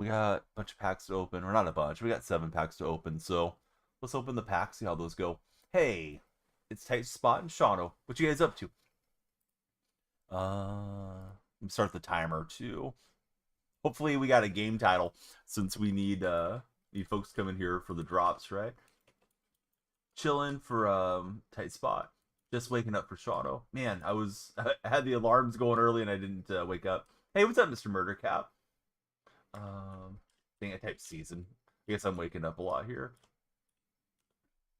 We got a bunch of packs to open, or not a bunch. We got 7 packs to open, so let's open the packs, see how those go. Hey, it's Tight Spot and Shauno. What you guys up to? Let me start the timer too. Hopefully we got a game title since we need folks coming here for the drops, right? Chilling for Tight Spot. Just waking up for Shauno. Man, I had the alarms going early and I didn't wake up. Hey, what's up, Mr. Murder Cap? I think I typed season. I guess I'm waking up a lot here.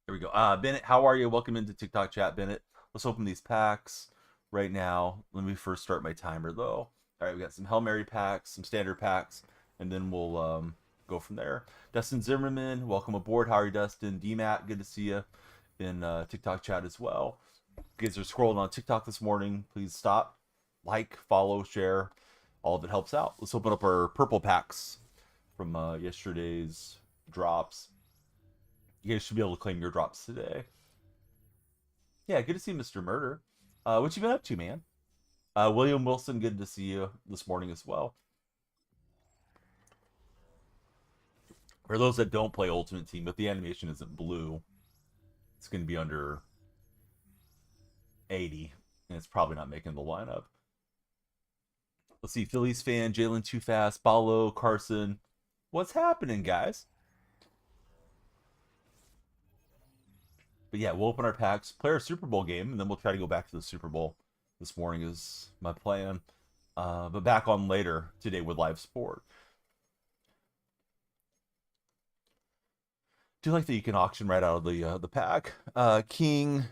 There we go. Bennett, how are you? Welcome into TikTok chat, Bennett. Let's open these packs right now. Let me first start my timer though. All right, we got some Hail Mary packs, some standard packs, and then we'll go from there. Dustin Zimmerman, welcome aboard. How are you, Dustin? DMAT, good to see you in TikTok chat as well. If you guys are scrolling on TikTok this morning, please stop, like, follow, share. All of it helps out. Let's open up our purple packs from yesterday's drops. You guys should be able to claim your drops today. Yeah, good to see Mr. Murder. What you been up to, man? William Wilson, good to see you this morning as well. For those that don't play Ultimate Team, if the animation isn't blue, it's going to be under 80, and it's probably not making the lineup. Let's see, Phillies fan, Jalen Too Fast, Paulo, Carson. What's happening, guys? But yeah, we'll open our packs, play our Super Bowl game, and then we'll try to go back to the Super Bowl this morning is my plan. But back on later today with live sport. Do you like that you can auction right out of the pack? King,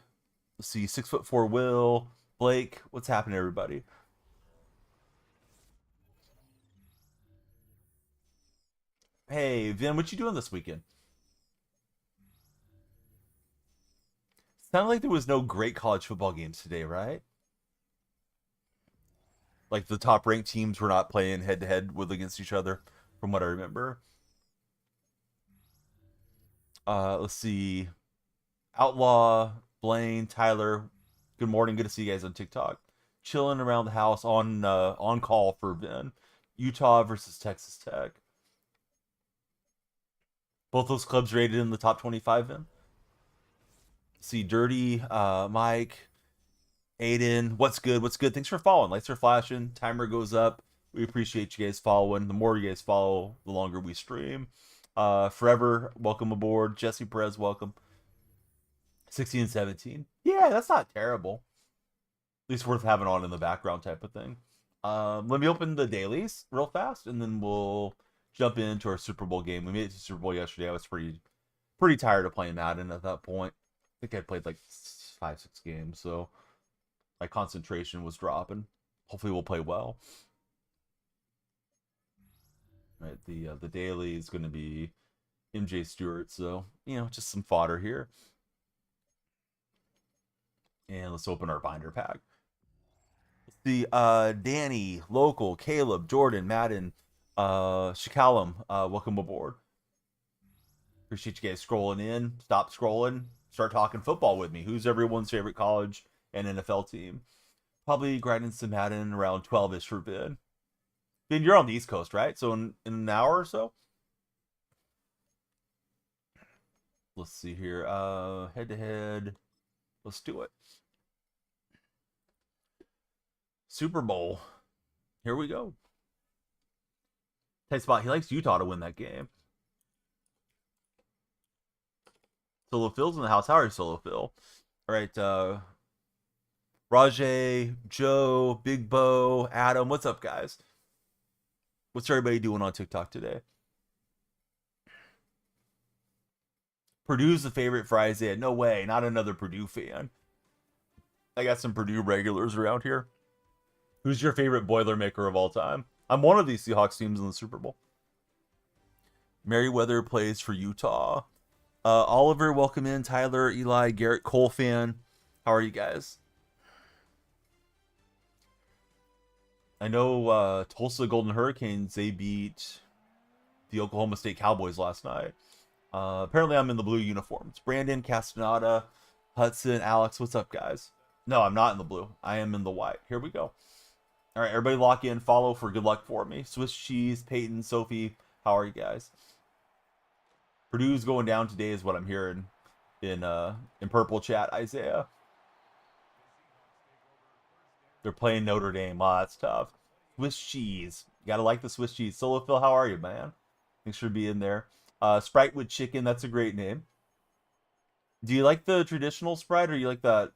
let's see, 6'4" Will, Blake. What's happening, everybody? Hey, Vin, what you doing this weekend? Sounded like there was no great college football games today, right? Like the top ranked teams were not playing head to head with against each other, from what I remember. Let's see. Outlaw, Blaine, Tyler. Good morning. Good to see you guys on TikTok. Chilling around the house on call for Vin. Utah versus Texas Tech. Both those clubs rated in the top 25, Vin. See, Dirty, Mike, Aiden, what's good? What's good? Thanks for following. Lights are flashing. Timer goes up. We appreciate you guys following. The more you guys follow, the longer we stream. Forever, welcome aboard. Jesse Perez, welcome. 16 and 17. Yeah, that's not terrible. At least worth having on in the background type of thing. Let me open the dailies real fast, and then we'll jump into our Super Bowl game. We made it to Super Bowl yesterday. I was pretty tired of playing Madden at that point. I think I played like 5-6 games, so my concentration was dropping. Hopefully we'll play well. Right, the daily is going to be MJ Stewart, so just some fodder here. And let's open our binder pack. Let's see, Danny, Local, Caleb, Jordan, Madden, Shikalam, welcome aboard. Appreciate you guys scrolling in. Stop scrolling. Start talking football with me. Who's everyone's favorite college and NFL team? Probably grinding some Madden around 12-ish for Ben. Ben, you're on the East Coast, right? So in an hour or so? Let's see here. Head to head. Let's do it. Super Bowl. Here we go. Tight spot. He likes Utah to win that game. Solo Phil's in the house. How are you, Solo Phil? All right. Rajay, Joe, Big Bo, Adam. What's up, guys? What's everybody doing on TikTok today? Purdue's the favorite for Isaiah. No way. Not another Purdue fan. I got some Purdue regulars around here. Who's your favorite Boilermaker of all time? I'm one of these Seahawks teams in the Super Bowl. Merriweather plays for Utah. Oliver, welcome in. Tyler, Eli, Garrett, Cole fan. How are you guys? I know Tulsa Golden Hurricanes, they beat the Oklahoma State Cowboys last night. Apparently I'm in the blue uniforms. Brandon, Castaneda, Hudson, Alex, what's up, guys? No, I'm not in the blue. I am in the white. Here we go. All right, everybody lock in. Follow for good luck for me. Swiss cheese, Peyton, Sophie. How are you guys? Purdue's going down today is what I'm hearing in purple chat, Isaiah. They're playing Notre Dame. Oh, that's tough. Swiss cheese. You gotta like the Swiss cheese. Solo Phil, how are you, man? Thanks for being there. Sprite with chicken, that's a great name. Do you like the traditional Sprite or you like that?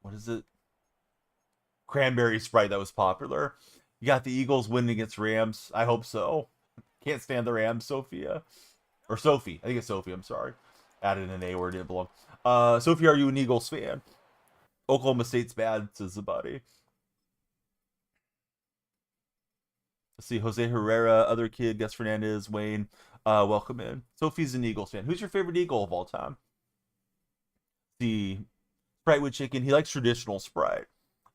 What is it? Cranberry Sprite that was popular. You got the Eagles winning against Rams. I hope so. Can't stand the Rams, Sophia. Or Sophie. I think it's Sophie, I'm sorry. Added an A where it didn't belong. Sophie, are you an Eagles fan? Oklahoma State's bad, says the buddy. Let's see, Jose Herrera, other kid, Gus Fernandez, Wayne. Welcome in. Sophie's an Eagles fan. Who's your favorite Eagle of all time? The Sprite with chicken. He likes traditional Sprite.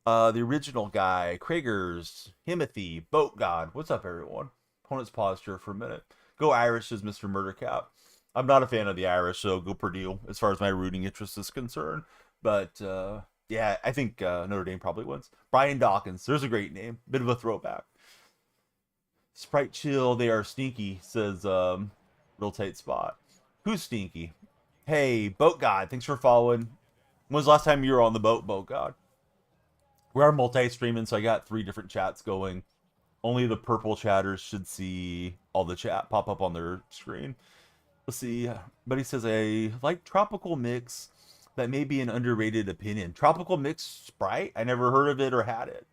The original guy, Kragers, Himothy, Boat God. What's up, everyone? Opponent's posture for a minute. Go Irish, says Mr. Murdercap. I'm not a fan of the Irish, so go Purdue as far as my rooting interest is concerned. But yeah, I think Notre Dame probably wins. Brian Dawkins, there's a great name. Bit of a throwback. Sprite Chill, they are stinky, says Real Tight Spot. Who's stinky? Hey, Boat God, thanks for following. When was the last time you were on the boat, Boat God? We are multi-streaming, so I got 3 different chats going. Only the purple chatters should see all the chat pop up on their screen. Let's see. Buddy says, I like Tropical Mix. That may be an underrated opinion. Tropical Mix Sprite? I never heard of it or had it.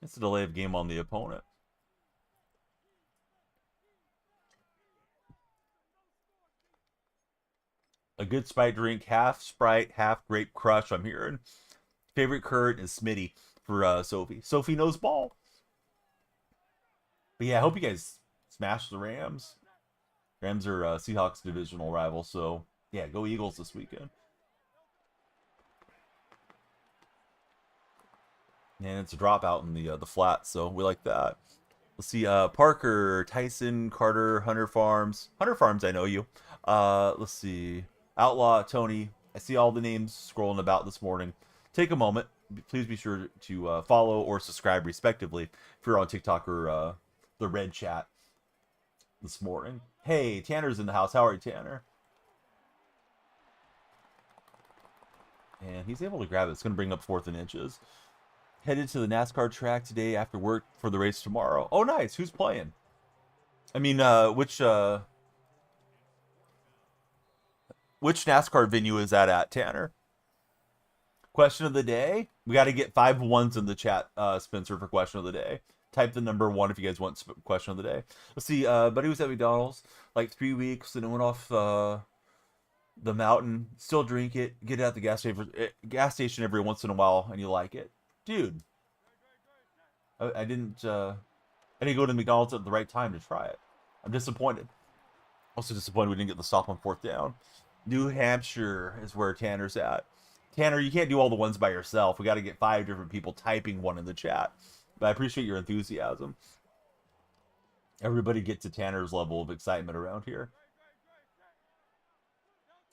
It's a delay of game on the opponent. A good Sprite drink, half Sprite, half Grape Crush, I'm hearing. Favorite current is Smitty for Sophie. Sophie knows ball. But yeah, I hope you guys smash the Rams. Rams are Seahawks divisional rival, so yeah, go Eagles this weekend. And it's a dropout in the flat, so we like that. Let's see, Parker, Tyson, Carter, Hunter Farms. Hunter Farms, I know you. Let's see, Outlaw, Tony. I see all the names scrolling about this morning. Take a moment. Please be sure to follow or subscribe, respectively, if you're on TikTok or the Red Chat this morning. Hey, Tanner's in the house. How are you, Tanner? And he's able to grab it. It's going to bring up 4th and inches. Headed to the NASCAR track today after work for the race tomorrow. Oh, nice. Who's playing? I mean, which NASCAR venue is that at, Tanner? Question of the day. We got to get 5 1s in the chat, Spencer, for question of the day. Type the number 1 if you guys want question of the day. Let's see. Buddy was at McDonald's like 3 weeks and it went off the mountain. Still drink it. Get it at the gas station every once in a while, and you like it, dude. I didn't go to McDonald's at the right time to try it. I'm disappointed. Also disappointed we didn't get the stop on 4th down. New Hampshire is where Tanner's at. Tanner, you can't do all the ones by yourself. We got to get 5 different people typing one in the chat. But I appreciate your enthusiasm. Everybody get to Tanner's level of excitement around here.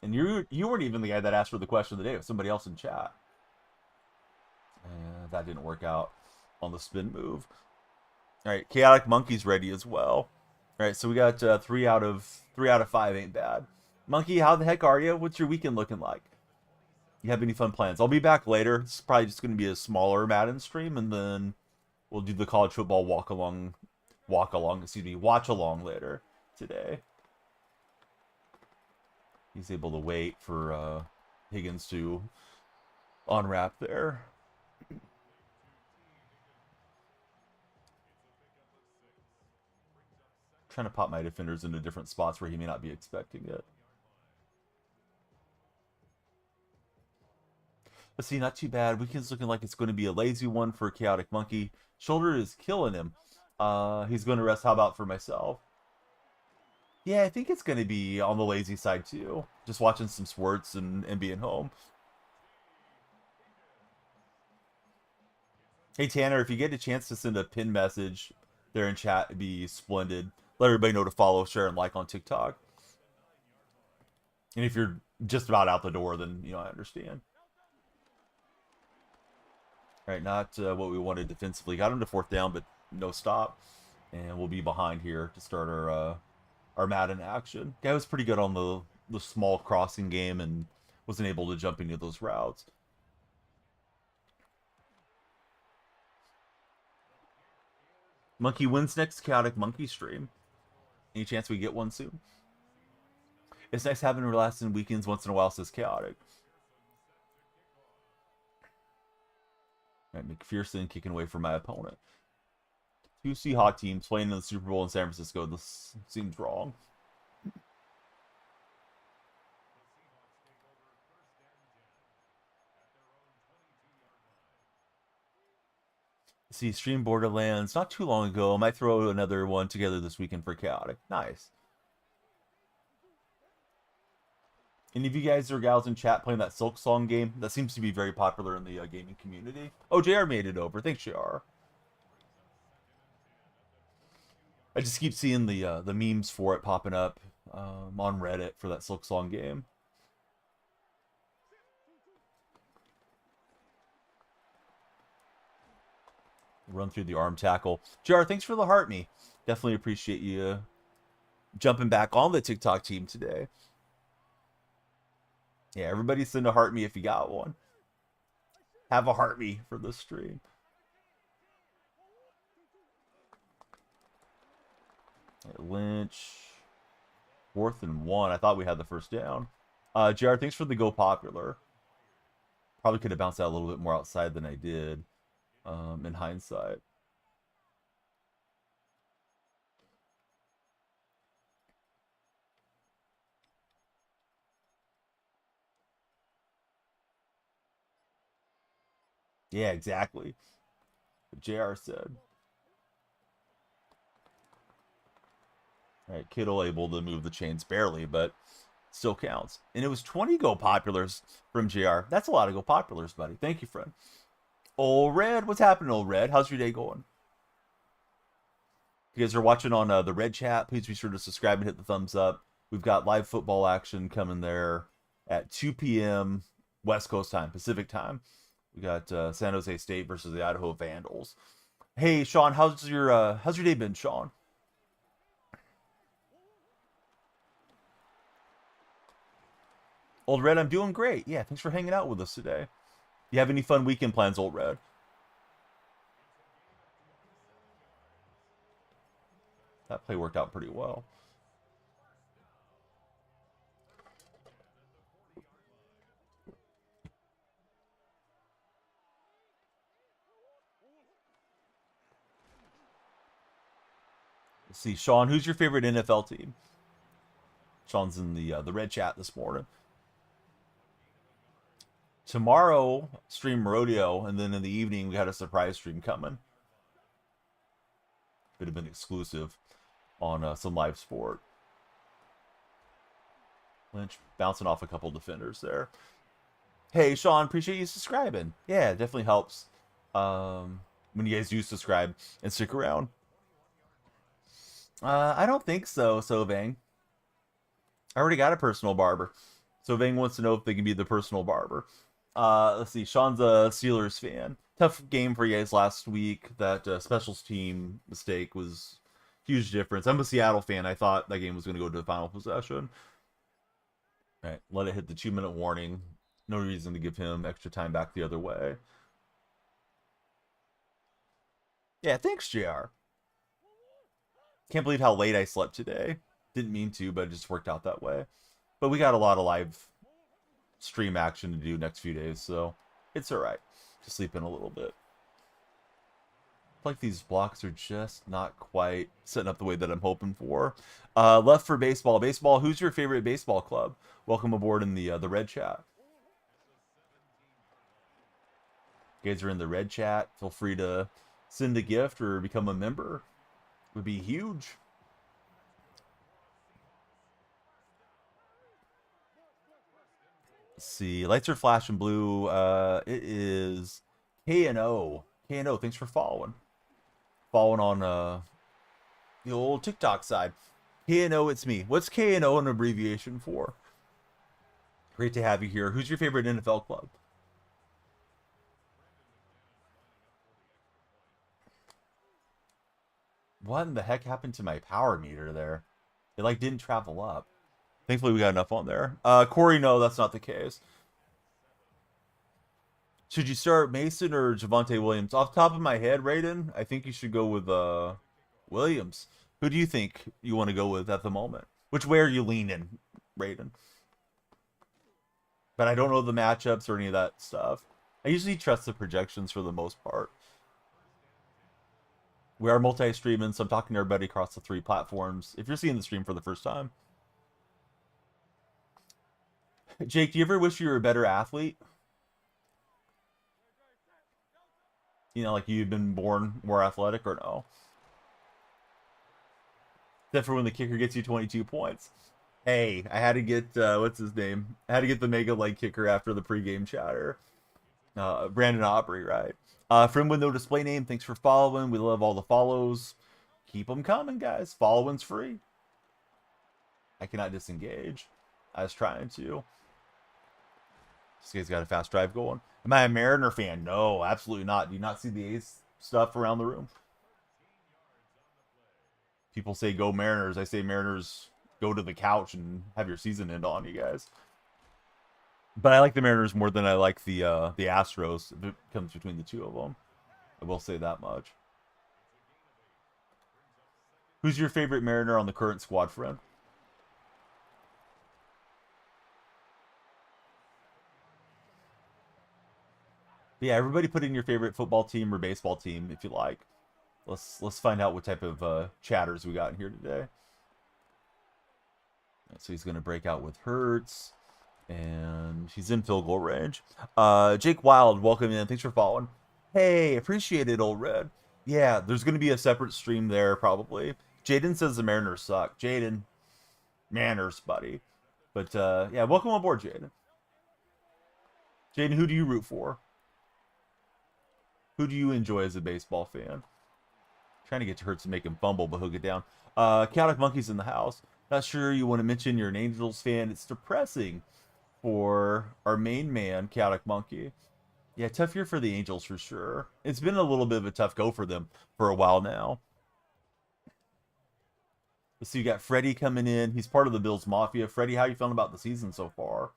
And you weren't even the guy that asked for the question of the day. It was somebody else in chat. And that didn't work out on the spin move. All right, Chaotic Monkey's ready as well. All right, so we got 3 out of 5 ain't bad. Monkey, how the heck are you? What's your weekend looking like? You have any fun plans? I'll be back later. It's probably just going to be a smaller Madden stream, and then we'll do the college football watch along later today. He's able to wait for Higgins to unwrap there. Trying to pop my defenders into different spots where he may not be expecting it. Let's see, not too bad. Weekend's looking like it's going to be a lazy one for Chaotic Monkey. Shoulder is killing him. He's going to rest. How about for myself? Yeah, I think it's going to be on the lazy side too. Just watching some sports and being home. Hey, Tanner, if you get a chance to send a pin message there in chat, it'd be splendid. Let everybody know to follow, share, and like on TikTok. And if you're just about out the door, then, I understand. Right, not what we wanted defensively. Got him to 4th down, but no stop. And we'll be behind here to start our Madden action. Guy was pretty good on the small crossing game and wasn't able to jump into those routes. Monkey wins next chaotic monkey stream. Any chance we get one soon? It's nice having relaxing weekends once in a while, says chaotic. All right, McPherson kicking away from my opponent. 2 Seahawk teams playing in the Super Bowl in San Francisco. This seems wrong. See, stream Borderlands not too long ago. I might throw another one together this weekend for chaotic. Nice. Any of you guys or gals in chat playing that Silk Song game? That seems to be very popular in the gaming community. Oh, JR made it over. Thanks, JR. I just keep seeing the memes for it popping up on Reddit for that Silk Song game. Run through the arm tackle. JR, thanks for the heart me. Definitely appreciate you jumping back on the TikTok team today. Yeah, everybody send a heart me if you got one. Have a heart me for this stream. Lynch. 4th and 1. I thought we had the first down. JR, thanks for the go popular. Probably could have bounced out a little bit more outside than I did in hindsight. Yeah, exactly. What JR said. All right, Kittle able to move the chains barely, but still counts. And it was 20 go populars from JR. That's a lot of go populars, buddy. Thank you, friend. Old Red, what's happening, Old Red? How's your day going? If you guys are watching on the Red Chat, please be sure to subscribe and hit the thumbs up. We've got live football action coming there at 2 p.m. West Coast time, Pacific time. We got San Jose State versus the Idaho Vandals. Hey, Sean, how's your day been, Sean? Old Red, I'm doing great. Yeah, thanks for hanging out with us today. You have any fun weekend plans, Old Red? That play worked out pretty well. Let's see, Sean, who's your favorite NFL team? Sean's in the Red Chat this morning. Tomorrow, stream Rodeo, and then in the evening, we had a surprise stream coming. Could have been exclusive on some live sport. Lynch bouncing off a couple defenders there. Hey, Sean, appreciate you subscribing. Yeah, it definitely helps when you guys do subscribe and stick around. I don't think so, Sovang. I already got a personal barber. Sovang wants to know if they can be the personal barber. Let's see. Sean's a Steelers fan. Tough game for you guys last week. That specials team mistake was huge difference. I'm a Seattle fan. I thought that game was going to go to the final possession. All right, let it hit the 2-minute warning. No reason to give him extra time back the other way. Yeah, thanks, JR. Can't believe how late I slept today. Didn't mean to, but it just worked out that way. But we got a lot of live stream action to do next few days, so it's all right to sleep in a little bit. Like these blocks are just not quite setting up the way that I'm hoping for. Left for baseball. Baseball, who's your favorite baseball club? Welcome aboard in the Red Chat. You guys are in the Red Chat. Feel free to send a gift or become a member. It would be huge. Let's see. Lights are flashing blue. It is K&O. K&O, thanks for following. Following on the old TikTok side. K&O, it's me. What's K&O an abbreviation for? Great to have you here. Who's your favorite NFL club? What in the heck happened to my power meter there? It like didn't travel up. Thankfully we got enough on there. Corey, no, that's not the case. Should you start Mason or Javonte Williams? Off the top of my head, Raiden, I think you should go with Williams. Who do you think you want to go with at the moment? Which way are you leaning, Raiden? But I don't know the matchups or any of that stuff. I usually trust the projections for the most part. We are multi-streaming, so I'm talking to everybody across the 3 platforms. If you're seeing the stream for the first time. Jake, do you ever wish you were a better athlete? You know, like you'd been born more athletic or no? Except for when the kicker gets you 22 points. Hey, I had to get, what's his name? I had to get the mega leg kicker after the pregame chatter. Brandon Aubrey, right? Friend with no display name, thanks for following. We love all the follows. Keep them coming, guys. Following's free. I cannot disengage. I was trying to. This guy's got a fast drive going. Am I a Mariner fan? No, absolutely not. Do you not see the ace stuff around the room? People say go Mariners. I say Mariners go to the couch and have your season end on you guys. But I like the Mariners more than I like the Astros. If it comes between the two of them, I will say that much. Who's your favorite Mariner on the current squad, friend? But yeah, everybody put in your favorite football team or baseball team if you like. Let's find out what type of chatters we got in here today. So he's gonna break out with Hurts, and he's in field goal range. Jake Wild, welcome in. Thanks for following. Hey, appreciate it, old red. Yeah, there's gonna be a separate stream there probably. Jaden says the Mariners suck. Jaden, manners, buddy. But yeah, welcome aboard, Jaden. Jaden, who do you root for? Who do you enjoy as a baseball fan? Trying to get to Hurts to make him fumble, but he'll get down. Chaotic Monkey's in the house. Not sure you want to mention you're an Angels fan. It's depressing for our main man, Chaotic Monkey. Yeah, tough year for the Angels for sure. It's been a little bit of a tough go for them for a while now. So you got Freddie coming in. He's part of the Bills Mafia. Freddie, how you feeling about the season so far?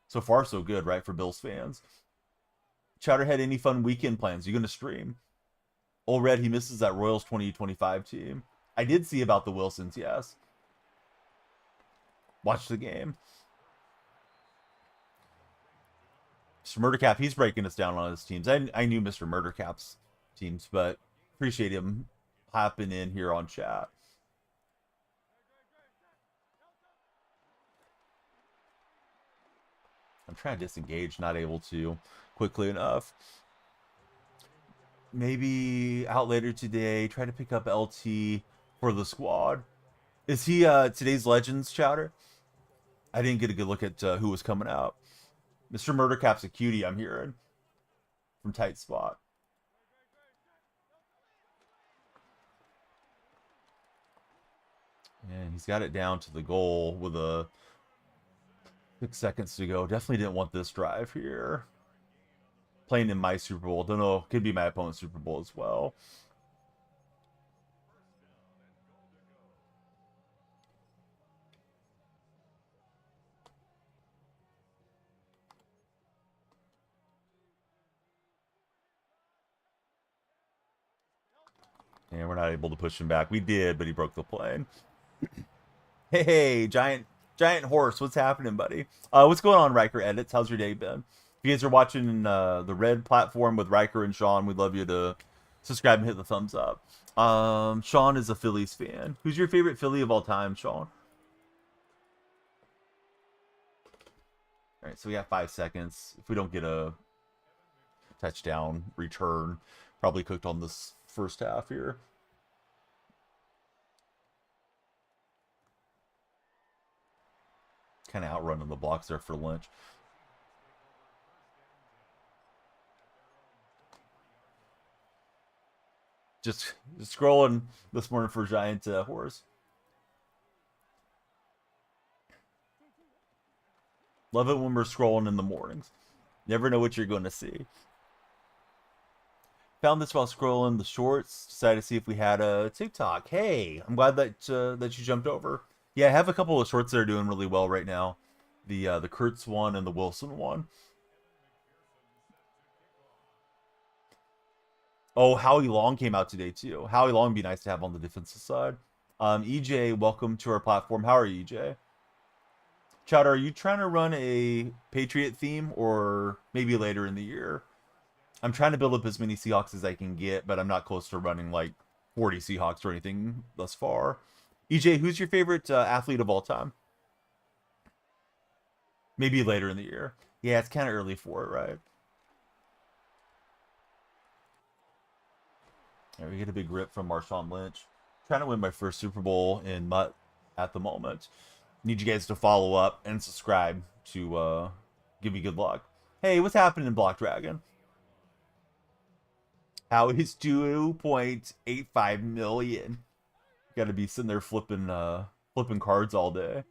So far, so good, right, for Bills fans? Chowderhead, any fun weekend plans? You going to stream? Old Red, he misses that Royals 2025 team. I did see about the Wilsons, yes. Watch the game. Mr. Murdercap, he's breaking us down on his teams. I knew Mr. Murdercap's teams, but appreciate him hopping in here on chat. I'm trying to disengage, not able to quickly enough. Maybe out later today, try to pick up LT for the squad. Is he today's Legends chowder? I didn't get a good look at who was coming out. Mr. Murdercap's a cutie, I'm hearing. From Tight Spot. And he's got it down to the goal with 6 seconds to go. Definitely didn't want this drive here. Playing in my Super Bowl. Don't know. Could be my opponent's Super Bowl as well. And we're not able to push him back. We did, but he broke the plane. Hey, giant horse. What's happening, buddy? What's going on, Riker Edits? How's your day been? If you guys are watching the red platform with Riker and Sean, we'd love you to subscribe and hit the thumbs up. Sean is a Phillies fan. Who's your favorite Philly of all time, Sean? All right, so we got 5 seconds. If we don't get a touchdown return, probably cooked on this first half here. Kind of outrunning the blocks there for Lynch. Just scrolling this morning for giant horse. Love it when we're scrolling in the mornings. Never know what you're going to see. Found this while scrolling the shorts. Decided to see if we had a TikTok. Hey, I'm glad that that you jumped over. Yeah, I have a couple of shorts that are doing really well right now. The Kurtz one and the Wilson one. Oh, Howie Long came out today too. Howie Long would be nice to have on the defensive side. EJ, welcome to our platform. How are you, EJ? Chowder, are you trying to run a Patriot theme or maybe later in the year? I'm trying to build up as many Seahawks as I can get, but I'm not close to running like 40 Seahawks or anything thus far. EJ, who's your favorite athlete of all time? Maybe later in the year. Yeah, it's kind of early for it, right? Right, we get a big rip from Marshawn Lynch. Trying to win my first Super Bowl in Mutt at the moment. Need you guys to follow up and subscribe to give me good luck. Hey, what's happening in Block Dragon? How is 2.85 million? Got to be sitting there flipping cards all day.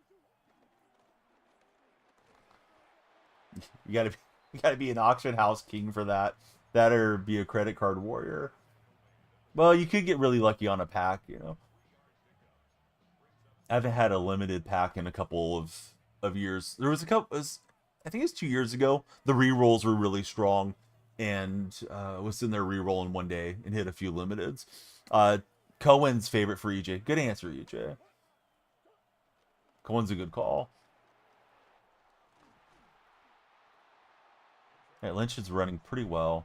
You gotta be an auction house king for that. That or be a credit card warrior. Well, you could get really lucky on a pack, you know. I haven't had a limited pack in a couple of years. There was a couple. I think it was 2 years ago. The re-rolls were really strong, and was in there re-rolling one day and hit a few limiteds. Cohen's favorite for EJ. Good answer, EJ. Cohen's a good call. Yeah, Lynch is running pretty well.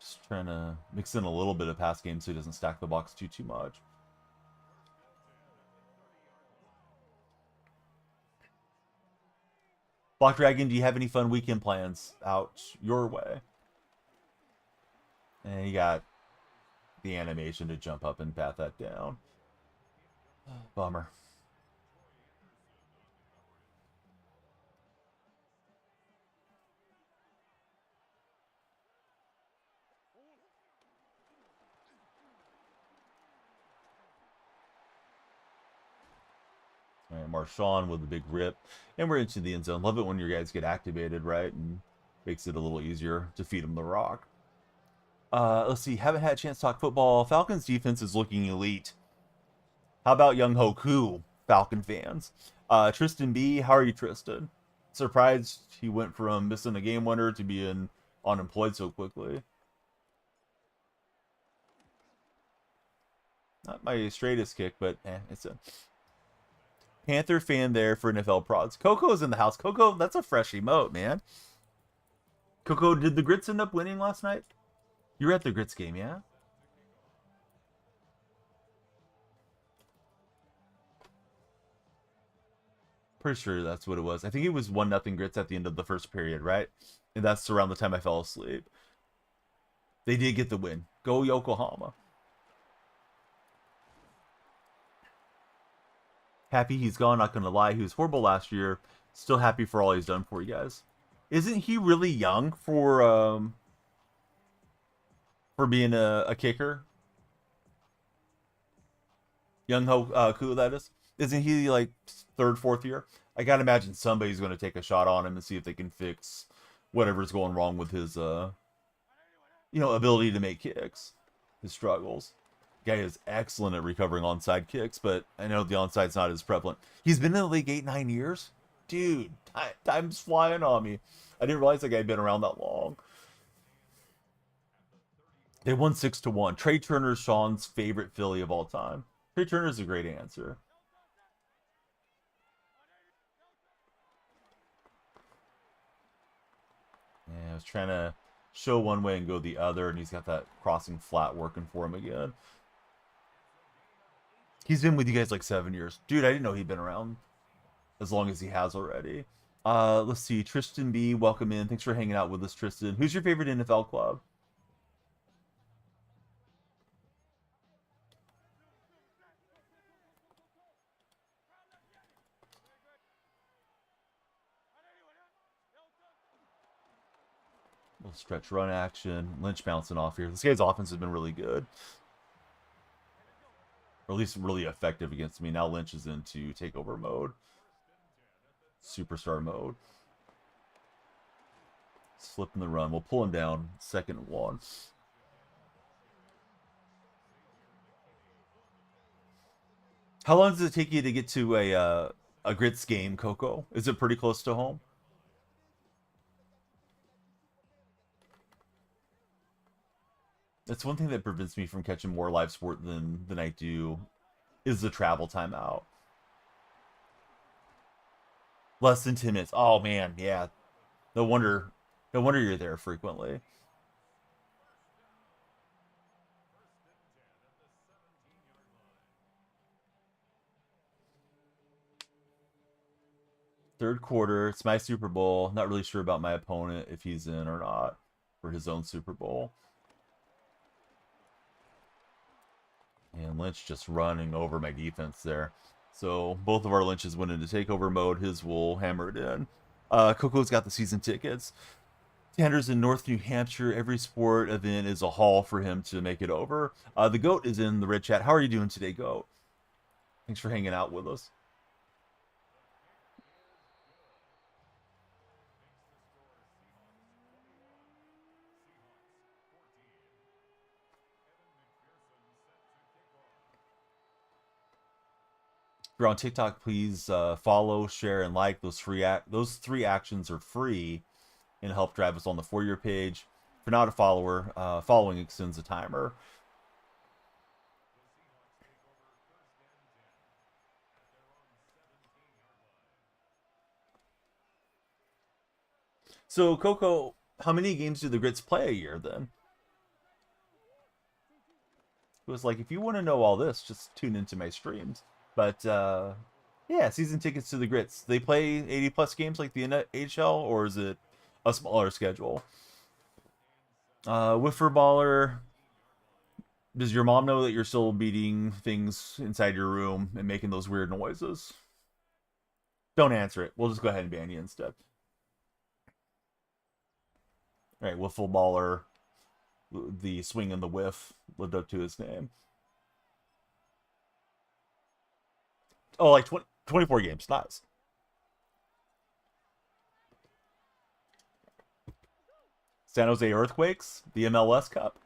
Just trying to mix in a little bit of pass game so he doesn't stack the box too much. Block Dragon, do you have any fun weekend plans out your way? And you got the animation to jump up and pat that down. Bummer. All right, Marshawn with a big rip. And we're into the end zone. Love it when your guys get activated, right? And makes it a little easier to feed them the rock. Let's see. Haven't had a chance to talk football. Falcons defense is looking elite. How about Young Hoku, Falcon fans? Tristan B, how are you, Tristan? Surprised he went from missing a game winner to being unemployed so quickly. Not my straightest kick, but it's a Panther fan there for NFL prods. Coco's in the house. Coco, that's a fresh emote, man. Coco, did the Grits end up winning last night? You were at the Grits game, yeah? Pretty sure that's what it was. I think it was 1-0 Grits at the end of the first period, right? And that's around the time I fell asleep. They did get the win. Go Yokohama. Happy he's gone, not gonna lie. He was horrible last year. Still happy for all he's done for you guys. Isn't he really young for being a kicker? Young Ho Koo, that is. Isn't he like third, fourth year? I gotta imagine somebody's gonna take a shot on him and see if they can fix whatever's going wrong with his ability to make kicks, his struggles. Guy is excellent at recovering onside kicks, but I know the onside's not as prevalent. He's been in the league 8-9 years, dude. Time's flying on me. I didn't realize that guy had been around that long. They won 6-1. Trey Turner's Sean's favorite Philly of all time. Trey Turner's a great answer. Yeah, I was trying to show one way and go the other, and he's got that crossing flat working for him again. He's been with you guys like 7 years. Dude, I didn't know he'd been around as long as he has already. Let's see. Tristan B, welcome in. Thanks for hanging out with us, Tristan. Who's your favorite NFL club? Little stretch run action. Lynch bouncing off here. This guy's offense has been really good. Or at least really effective against me. Now Lynch is into takeover mode. Superstar mode. Slipping the run. We'll pull him down. 2nd and 1. How long does it take you to get to a Grits game, Coco? Is it pretty close to home? That's one thing that prevents me from catching more live sport than I do is the travel time out. Less than 10 minutes. Oh man, yeah. No wonder no wonder you're there frequently. Third quarter, it's my Super Bowl. Not really sure about my opponent if he's in or not for his own Super Bowl. And Lynch just running over my defense there. So both of our Lynches went into takeover mode. His will hammer it in. Coco's got the season tickets. Tanner's in North New Hampshire. Every sport event is a haul for him to make it over. The GOAT is in the red chat. How are you doing today, GOAT? Thanks for hanging out with us. If you're on TikTok, please follow, share, and like. Those three actions are free and help drive us on the For Your page. If you're not a follower, following extends the timer. So, Coco, how many games do the Grits play a year then? It was like, if you want to know all this, just tune into my streams. But yeah, season tickets to the Grits. They play 80 plus games like the NHL, or is it a smaller schedule? Whiffer Baller, does your mom know that you're still beating things inside your room and making those weird noises? Don't answer it. We'll just go ahead and ban you instead. All right, Wiffle Baller, the swing and the whiff lived up to his name. Oh, like 24 games. Nice. San Jose Earthquakes, the MLS Cup.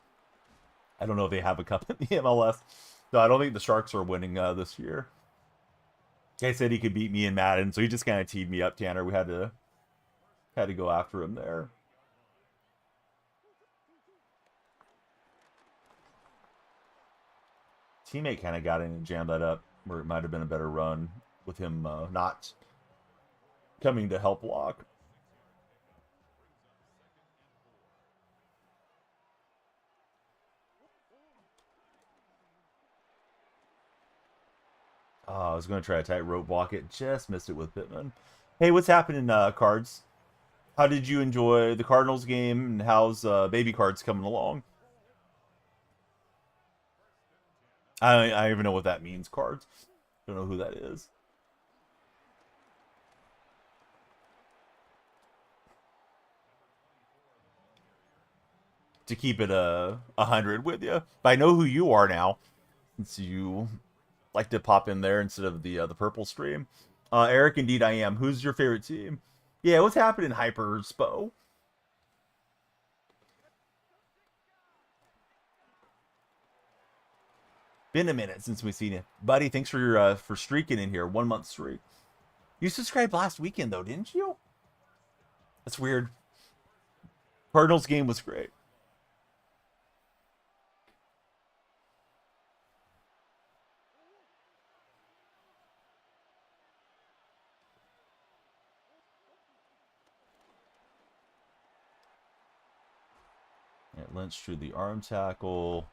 I don't know if they have a cup in the MLS. No, I don't think the Sharks are winning this year. I said he could beat me in Madden, so he just kind of teed me up, Tanner. We had to go after him there. Teammate kind of got in and jammed that up, where it might have been a better run with him not coming to help block. Oh, I was going to try a tightrope block it. Just missed it with Pittman. Hey, what's happening, Cards? How did you enjoy the Cardinals game, and how's Baby Cards coming along? I don't even know what that means, Cards. Don't know who that is. To keep it 100 with you. But I know who you are now, since you like to pop in there instead of the purple stream. Eric, indeed I am. Who's your favorite team? Yeah, what's happening, Hyper Spo? Been a minute since we've seen you, buddy. Thanks for streaking in here. 1 month streak. You subscribed last weekend though, didn't you? That's weird. Cardinals game was great. Right, Lynch through the arm tackle.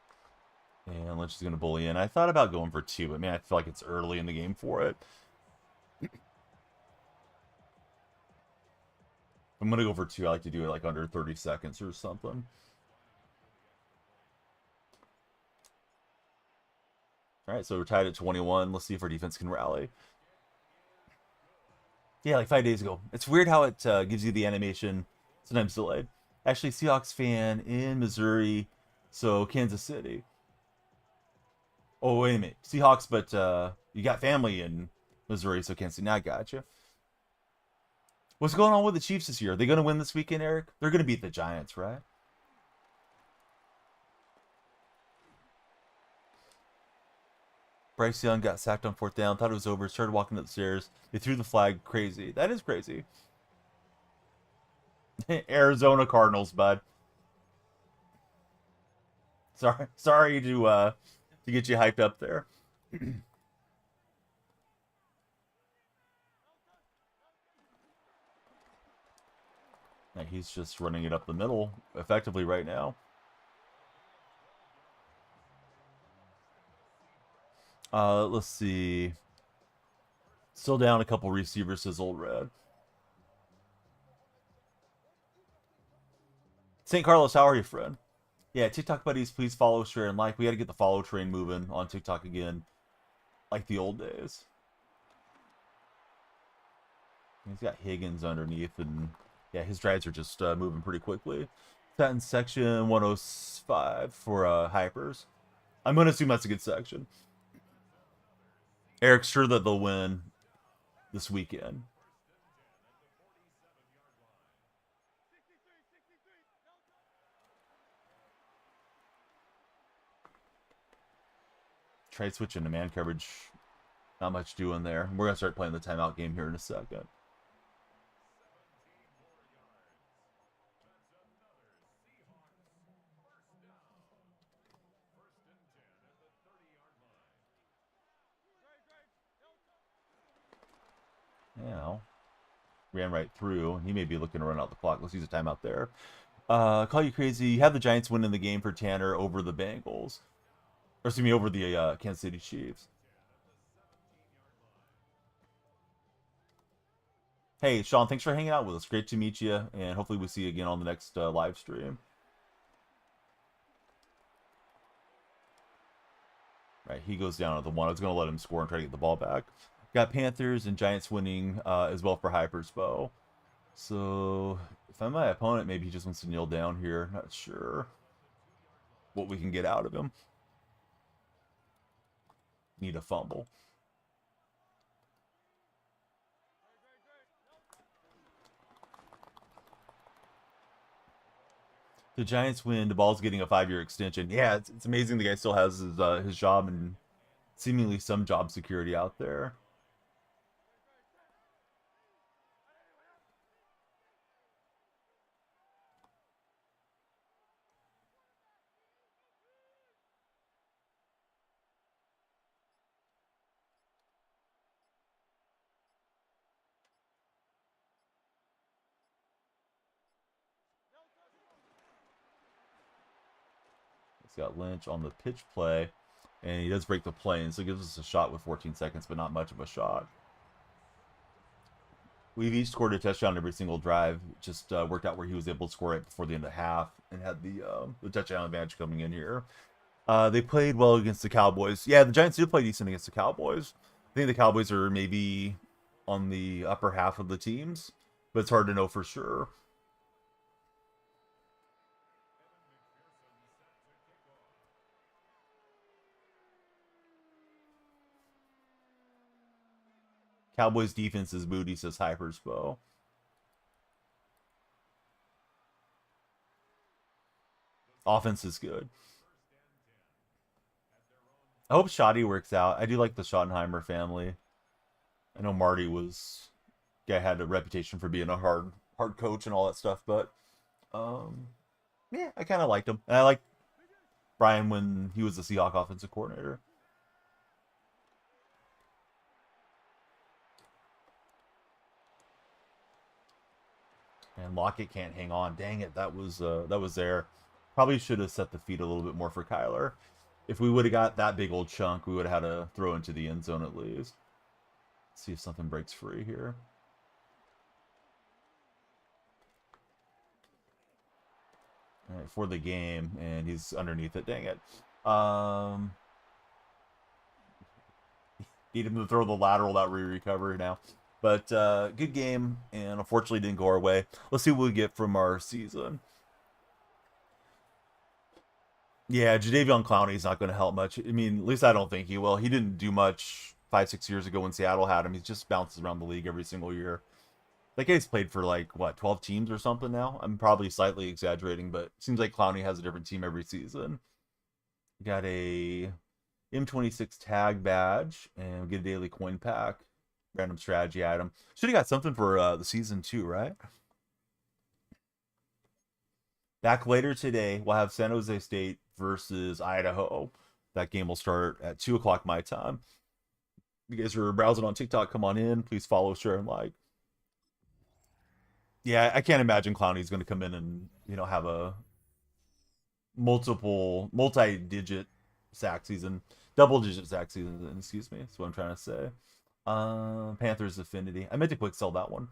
And Lynch is going to bully in. I thought about going for two, but man, I feel like it's early in the game for it. I'm going to go for two. I like to do it like under 30 seconds or something. All right, so we're tied at 21. Let's see if our defense can rally. Yeah, like 5 days ago. It's weird how it gives you the animation sometimes delayed. Actually, Seahawks fan in Missouri, so Kansas City. Oh, wait a minute. Seahawks, but you got family in Missouri, so Kansas City. Now I gotcha. What's going on with the Chiefs this year? Are they going to win this weekend, Eric? They're going to beat the Giants, right? Bryce Young got sacked on 4th down. Thought it was over. Started walking up the stairs. They threw the flag. Crazy. That is crazy. Arizona Cardinals, bud. Sorry to get you hyped up there. He's just running it up the middle effectively right now. Let's see. Still down a couple receivers, says Old Red. St. Carlos, how are you, friend? Yeah, TikTok buddies, please follow, share, and like. We got to get the follow train moving on TikTok again, like the old days. He's got Higgins underneath, and yeah, his drives are just moving pretty quickly. That in section 105 for hypers. I'm going to assume that's a good section. Eric's sure that they'll win this weekend. Try switching to man coverage. Not much doing there. We're going to start playing the timeout game here in a second. Now, ran right through. He may be looking to run out the clock. Let's use a timeout there. Call you crazy. You have the Giants winning the game for Tanner over the Bengals. Or excuse me, over the Kansas City Chiefs. Hey, Sean, thanks for hanging out with us. Great to meet you, and hopefully we see you again on the next live stream. Right, he goes down at the 1. I was going to let him score and try to get the ball back. Got Panthers and Giants winning as well for Hypersbow. So, if I'm my opponent, maybe he just wants to kneel down here. Not sure what we can get out of him. Need a fumble. The Giants win. The ball's getting a 5-year extension. Yeah, it's amazing the guy still has his job and seemingly some job security out there. He's got Lynch on the pitch play, and he does break the plane, so it gives us a shot with 14 seconds, but not much of a shot. We've each scored a touchdown every single drive. It just worked out where he was able to score it before the end of half and had the touchdown advantage coming in here. They played well against the Cowboys. Yeah, the Giants did play decent against the Cowboys. I think the Cowboys are maybe on the upper half of the teams, but it's hard to know for sure. Cowboys defense is booty, says Hypersbow. Offense is good. I hope Shoddy works out. I do like the Schottenheimer family. I know Marty had a reputation for being a hard coach and all that stuff, but yeah, I kind of liked him. And I liked Brian when he was the Seahawk offensive coordinator. And Lockett can't hang on. Dang it, that was there. Probably should have set the feet a little bit more for Kyler. If we would have got that big old chunk, we would have had to throw into the end zone at least. Let's see if something breaks free here. All right, for the game, and he's underneath it. Dang it. Need him to throw the lateral that we recover now. But good game, and unfortunately didn't go our way. Let's see what we get from our season. Yeah, Jadeveon Clowney's not going to help much. I mean, at least I don't think he will. He didn't do much 5-6 years ago when Seattle had him. He just bounces around the league every single year. That guy's played for like, what, 12 teams or something now? I'm probably slightly exaggerating, but it seems like Clowney has a different team every season. Got a M26 tag badge, and we get a daily coin pack, random strategy item. Should have got something for the season 2, right? Back later today, we'll have San Jose State versus Idaho. That game will start at 2 o'clock my time. If you guys are browsing on TikTok, come on in. Please follow, share, and like. Yeah, I can't imagine Clowney's going to come in and, have a multi-digit sack season, double-digit sack season, excuse me. That's what I'm trying to say. Panthers Affinity. I meant to quick sell that one.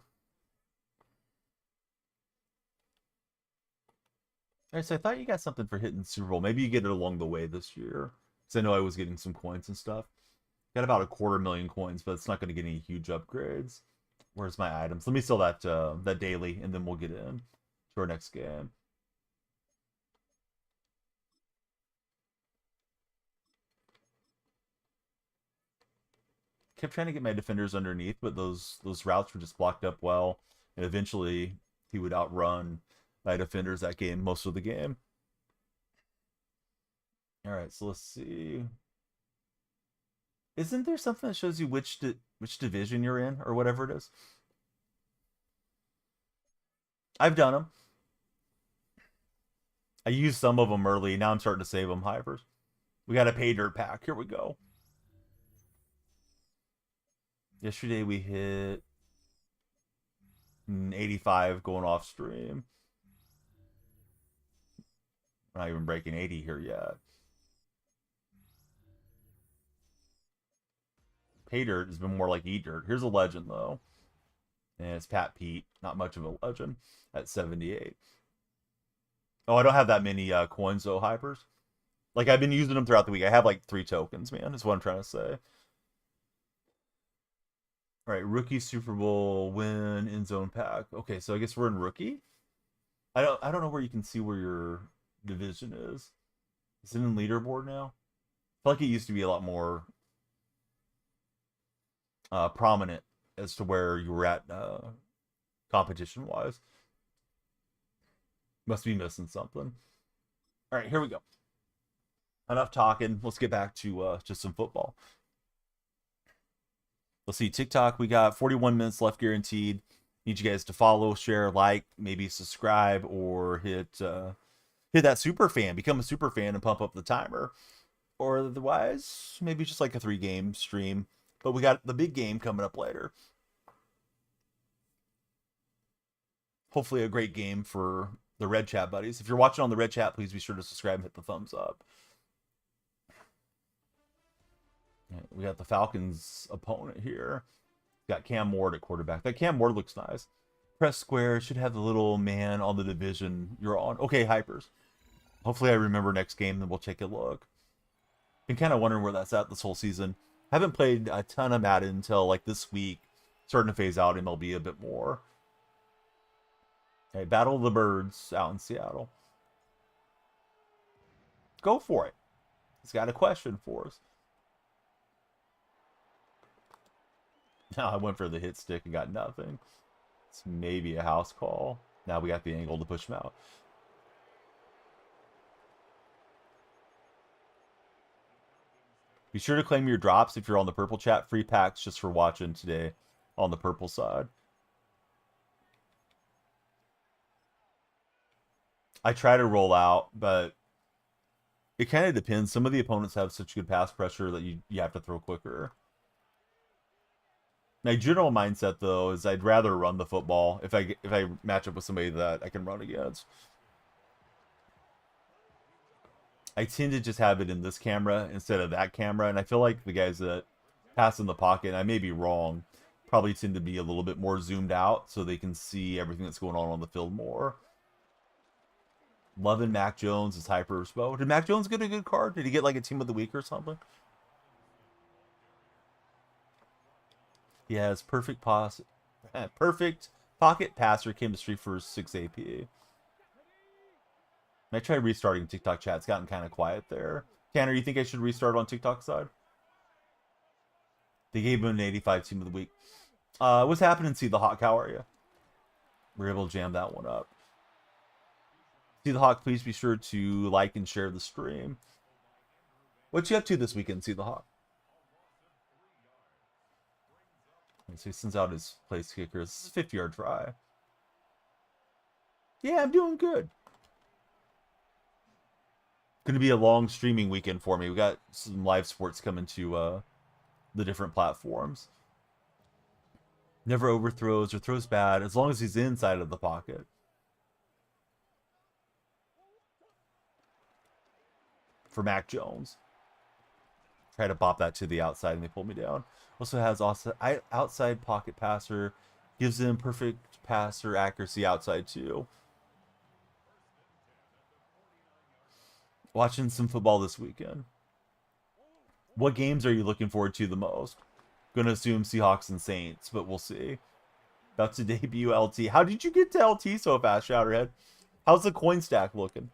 All right, so I thought you got something for hitting Super Bowl. Maybe you get it along the way this year. Because I know I was getting some coins and stuff. Got about 250,000 coins, but it's not going to get any huge upgrades. Where's my items? Let me sell that that daily, and then we'll get in to our next game. Kept trying to get my defenders underneath, but those routes were just blocked up well, and eventually he would outrun my defenders that game most of the game. All right, so let's see. Isn't there something that shows you which division you're in or whatever it is? I've done them. I used some of them early. Now I'm starting to save them. Hypers. We got a pay dirt pack. Here we go. Yesterday we hit 85 going off stream. We're not even breaking 80 here yet. Pay dirt has been more like eat dirt. Here's a legend though. And it's Pat Pete. Not much of a legend at 78. Oh, I don't have that many coins though, Hypers. Like, I've been using them throughout the week. I have like 3 tokens, man. Is what I'm trying to say. All right, rookie Super Bowl win in zone pack. Okay, so I guess we're in rookie. I don't know where you can see where your division is. Is it in leaderboard now? I feel like it used to be a lot more prominent as to where you were at competition wise. Must be missing something. All right, here we go. Enough talking. Let's get back to just some football. Let's see, TikTok, we got 41 minutes left guaranteed. Need you guys to follow, share, like, maybe subscribe, or hit that super fan, become a super fan and pump up the timer. Or otherwise, maybe just like a 3-game stream. But we got the big game coming up later. Hopefully a great game for the Red Chat buddies. If you're watching on the Red Chat, please be sure to subscribe and hit the thumbs up. We got the Falcons opponent here. Got Cam Ward at quarterback. That Cam Ward looks nice. Press square. Should have the little man on the division you're on. Okay, Hypers. Hopefully I remember next game, then we'll take a look. Been kind of wondering where that's at this whole season. Haven't played a ton of Madden until like this week. Starting to phase out MLB a bit more. Okay, Battle of the Birds out in Seattle. Go for it. He's got a question for us. Now I went for the hit stick and got nothing. It's maybe a house call. Now we got the angle to push him out. Be sure to claim your drops if you're on the purple chat. Free packs just for watching today on the purple side. I try to roll out, but it kind of depends. Some of the opponents have such good pass pressure that you have to throw quicker. My general mindset, though, is I'd rather run the football if I match up with somebody that I can run against. I tend to just have it in this camera instead of that camera, and I feel like the guys that pass in the pocket, and I may be wrong, probably tend to be a little bit more zoomed out so they can see everything that's going on the field more. Loving Mac Jones is hyper expo. Did Mac Jones get a good card? Did he get like a team of the week or something? He has perfect pocket passer, chemistry for 6 AP. I try restarting TikTok chat. It's gotten kind of quiet there. Tanner, you think I should restart on TikTok side? They gave him an 85 team of the week. What's happening, See the Hawk? How are you? We're able to jam that one up. See the Hawk, please be sure to like and share the stream. What you up to this weekend, See the Hawk? So he sends out his place kicker. It's a 50-yard try. Yeah, I'm doing good. Going to be a long streaming weekend for me. We got some live sports coming to the different platforms. Never overthrows or throws bad as long as he's inside of the pocket. For Mac Jones. Try to bop that to the outside and they pull me down. Also has outside pocket passer. Gives him perfect passer accuracy outside too. Watching some football this weekend. What games are you looking forward to the most? Gonna assume Seahawks and Saints, but we'll see. About to debut LT. How did you get to LT so fast, Shouterhead? How's the coin stack looking?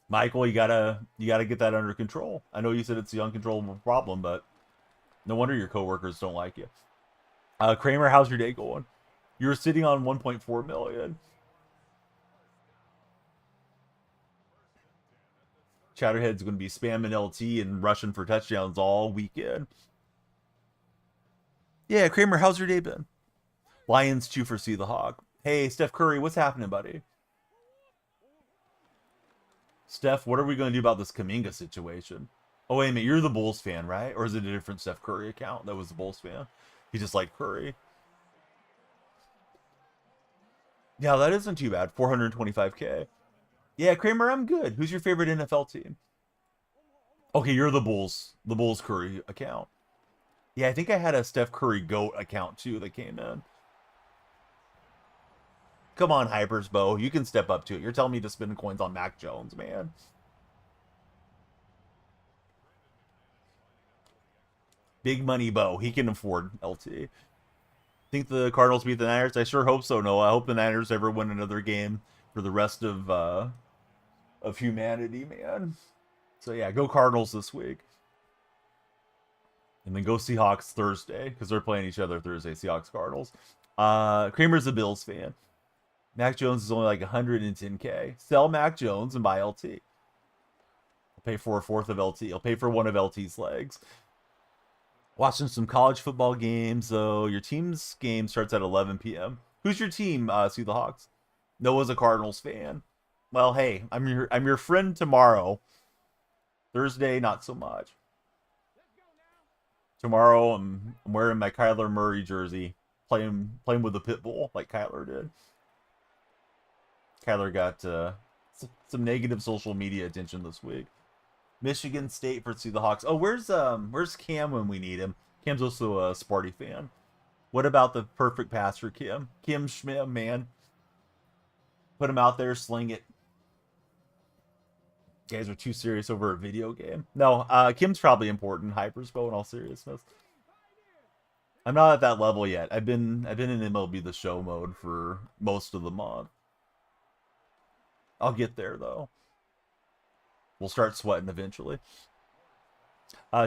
Michael, you gotta get that under control. I know you said it's the uncontrollable problem, but no wonder your coworkers don't like you. Kramer, how's your day going? You're sitting on 1.4 million. Chatterhead's going to be spamming LT and rushing for touchdowns all weekend. Yeah, Kramer, how's your day been? Lions 2 for See the Hawk. Hey, Steph Curry, what's happening, buddy? Steph, what are we going to do about this Kuminga situation? Oh, wait a minute, you're the Bulls fan, right? Or is it a different Steph Curry account that was the Bulls fan? He just liked Curry. Yeah, that isn't too bad. 425K. Yeah, Kramer, I'm good. Who's your favorite NFL team? Okay, you're the Bulls Curry account. Yeah, I think I had a Steph Curry GOAT account too that came in. Come on, Hypers, Bo. You can step up to it. You're telling me to spend coins on Mac Jones, man. Big money, Bo. He can afford LT. Think the Cardinals beat the Niners? I sure hope so, Noah. I hope the Niners ever win another game for the rest of humanity, man. So yeah, go Cardinals this week. And then go Seahawks Thursday, because they're playing each other Thursday, Seahawks Cardinals. Kramer's a Bills fan. Mac Jones is only like 110K. Sell Mac Jones and buy LT. I'll pay for a fourth of LT. I'll pay for one of LT's legs. Watching some college football games, though. Your team's game starts at 11 p.m. Who's your team, See the Hawks? Noah's a Cardinals fan. Well, hey, I'm your friend tomorrow. Thursday, not so much. Tomorrow, I'm wearing my Kyler Murray jersey, playing with the pit bull like Kyler did. Kyler got some negative social media attention this week. Michigan State for See the Hawks. Oh, where's Cam when we need him? Cam's also a Sparty fan. What about the perfect pass for Kim? Kim Schmidt, man. Put him out there, sling it. You guys are too serious over a video game. No, Kim's probably important. Hyperspo in all seriousness. I'm not at that level yet. I've been in MLB The Show mode for most of the month. I'll get there though. We'll start sweating eventually.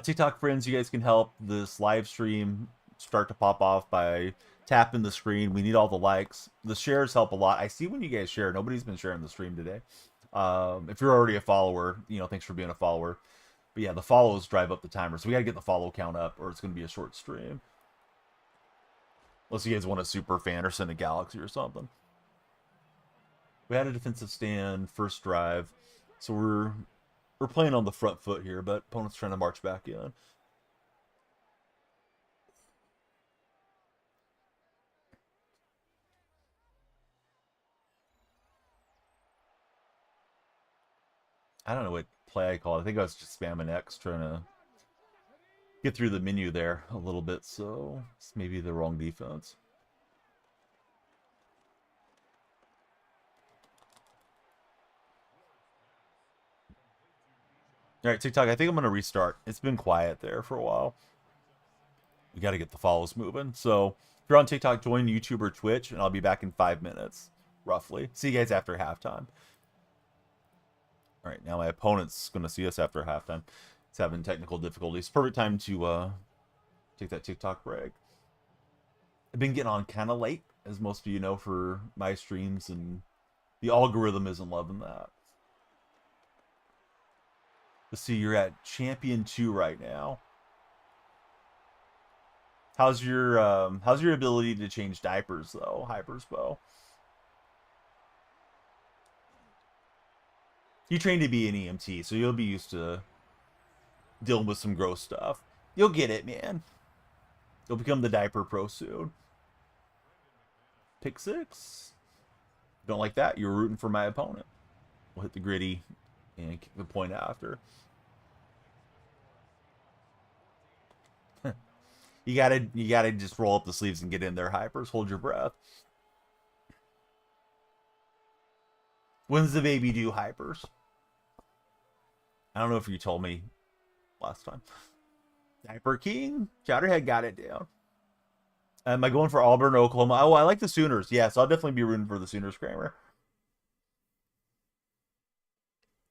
TikTok friends, you guys can help this live stream start to pop off by tapping the screen. We need all the likes. The shares help a lot. I see when you guys share. Nobody's been sharing the stream today. If you're already a follower, thanks for being a follower. But yeah, the follows drive up the timer. So we got to get the follow count up or it's going to be a short stream. Unless you guys want a super fan or send a galaxy or something. We had a defensive stand, first drive. So we're playing on the front foot here, but opponent's trying to march back in. I don't know what play I called. I think I was just spamming X trying to get through the menu there a little bit, so it's maybe the wrong defense. All right, TikTok, I think I'm going to restart. It's been quiet there for a while. We got to get the follows moving. So if you're on TikTok, join YouTube or Twitch, and I'll be back in 5 minutes, roughly. See you guys after halftime. All right, now my opponent's going to see us after halftime. He's having technical difficulties. Perfect time to take that TikTok break. I've been getting on kind of late, as most of you know, for my streams, and the algorithm isn't loving that. Let's see, you're at champion 2 right now. How's your ability to change diapers though, Hypersbow? You trained to be an EMT, so you'll be used to dealing with some gross stuff. You'll get it, man. You'll become the diaper pro soon. Pick 6. Don't like that. You're rooting for my opponent. We'll hit the gritty and kick the point after. You gotta just roll up the sleeves and get in there, Hypers. Hold your breath. When's the baby due, Hypers? I don't know if you told me last time. Diaper King? Chowderhead got it down. Am I going for Auburn, Oklahoma? Oh, I like the Sooners. Yeah, so I'll definitely be rooting for the Sooners, Kramer.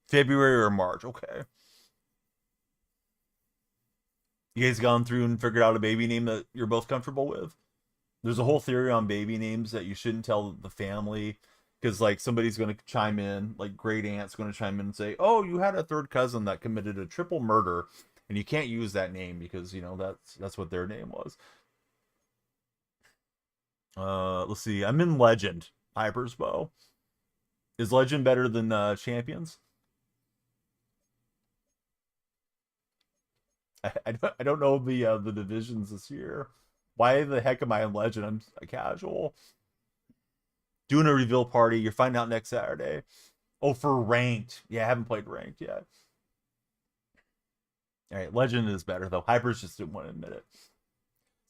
February or March. Okay. You guys gone through and figured out a baby name that you're both comfortable with? There's a whole theory on baby names that you shouldn't tell the family because like somebody's going to chime in, like great aunt's going to chime in and say, "Oh, you had a third cousin that committed a triple murder," and you can't use that name because you know that's what their name was. Let's see. I'm in Legend. Hypersbow. Is Legend better than Champions? I don't know the divisions this year. Why the heck am I in Legend? I'm a casual. Doing a reveal party. You're finding out next Saturday. Oh, for ranked. Yeah, I haven't played ranked yet. All right, Legend is better though. Hypers just didn't want to admit it.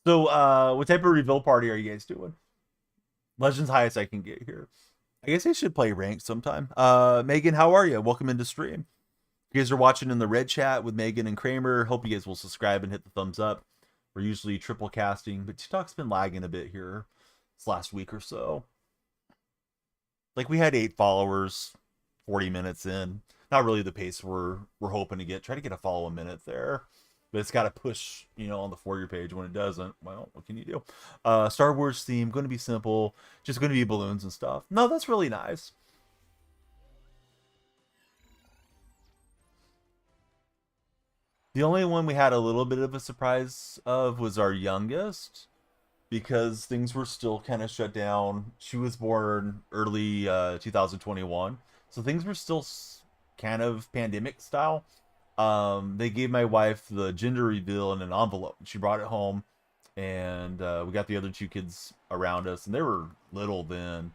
So, what type of reveal party are you guys doing? Legend's highest I can get here. I guess I should play ranked sometime. Megan, how are you? Welcome into stream. You guys are watching in the red chat with Megan and Kramer. Hope you guys will subscribe and hit the thumbs up. We're usually triple casting, but TikTok's been lagging a bit here this last week or so. Like we had 8 followers 40 minutes in. Not really the pace we're hoping to get. Try to get a follow a minute there. But it's got to push, you know, on the For You page. When it doesn't, well, what can you do? Star Wars theme, going to be simple. Just going to be balloons and stuff. No, that's really nice. The only one we had a little bit of a surprise of was our youngest because things were still kind of shut down. She was born early 2021, so things were still kind of pandemic style. They gave my wife the gender reveal in an envelope. She brought it home, and we got the other 2 kids around us, and they were little then.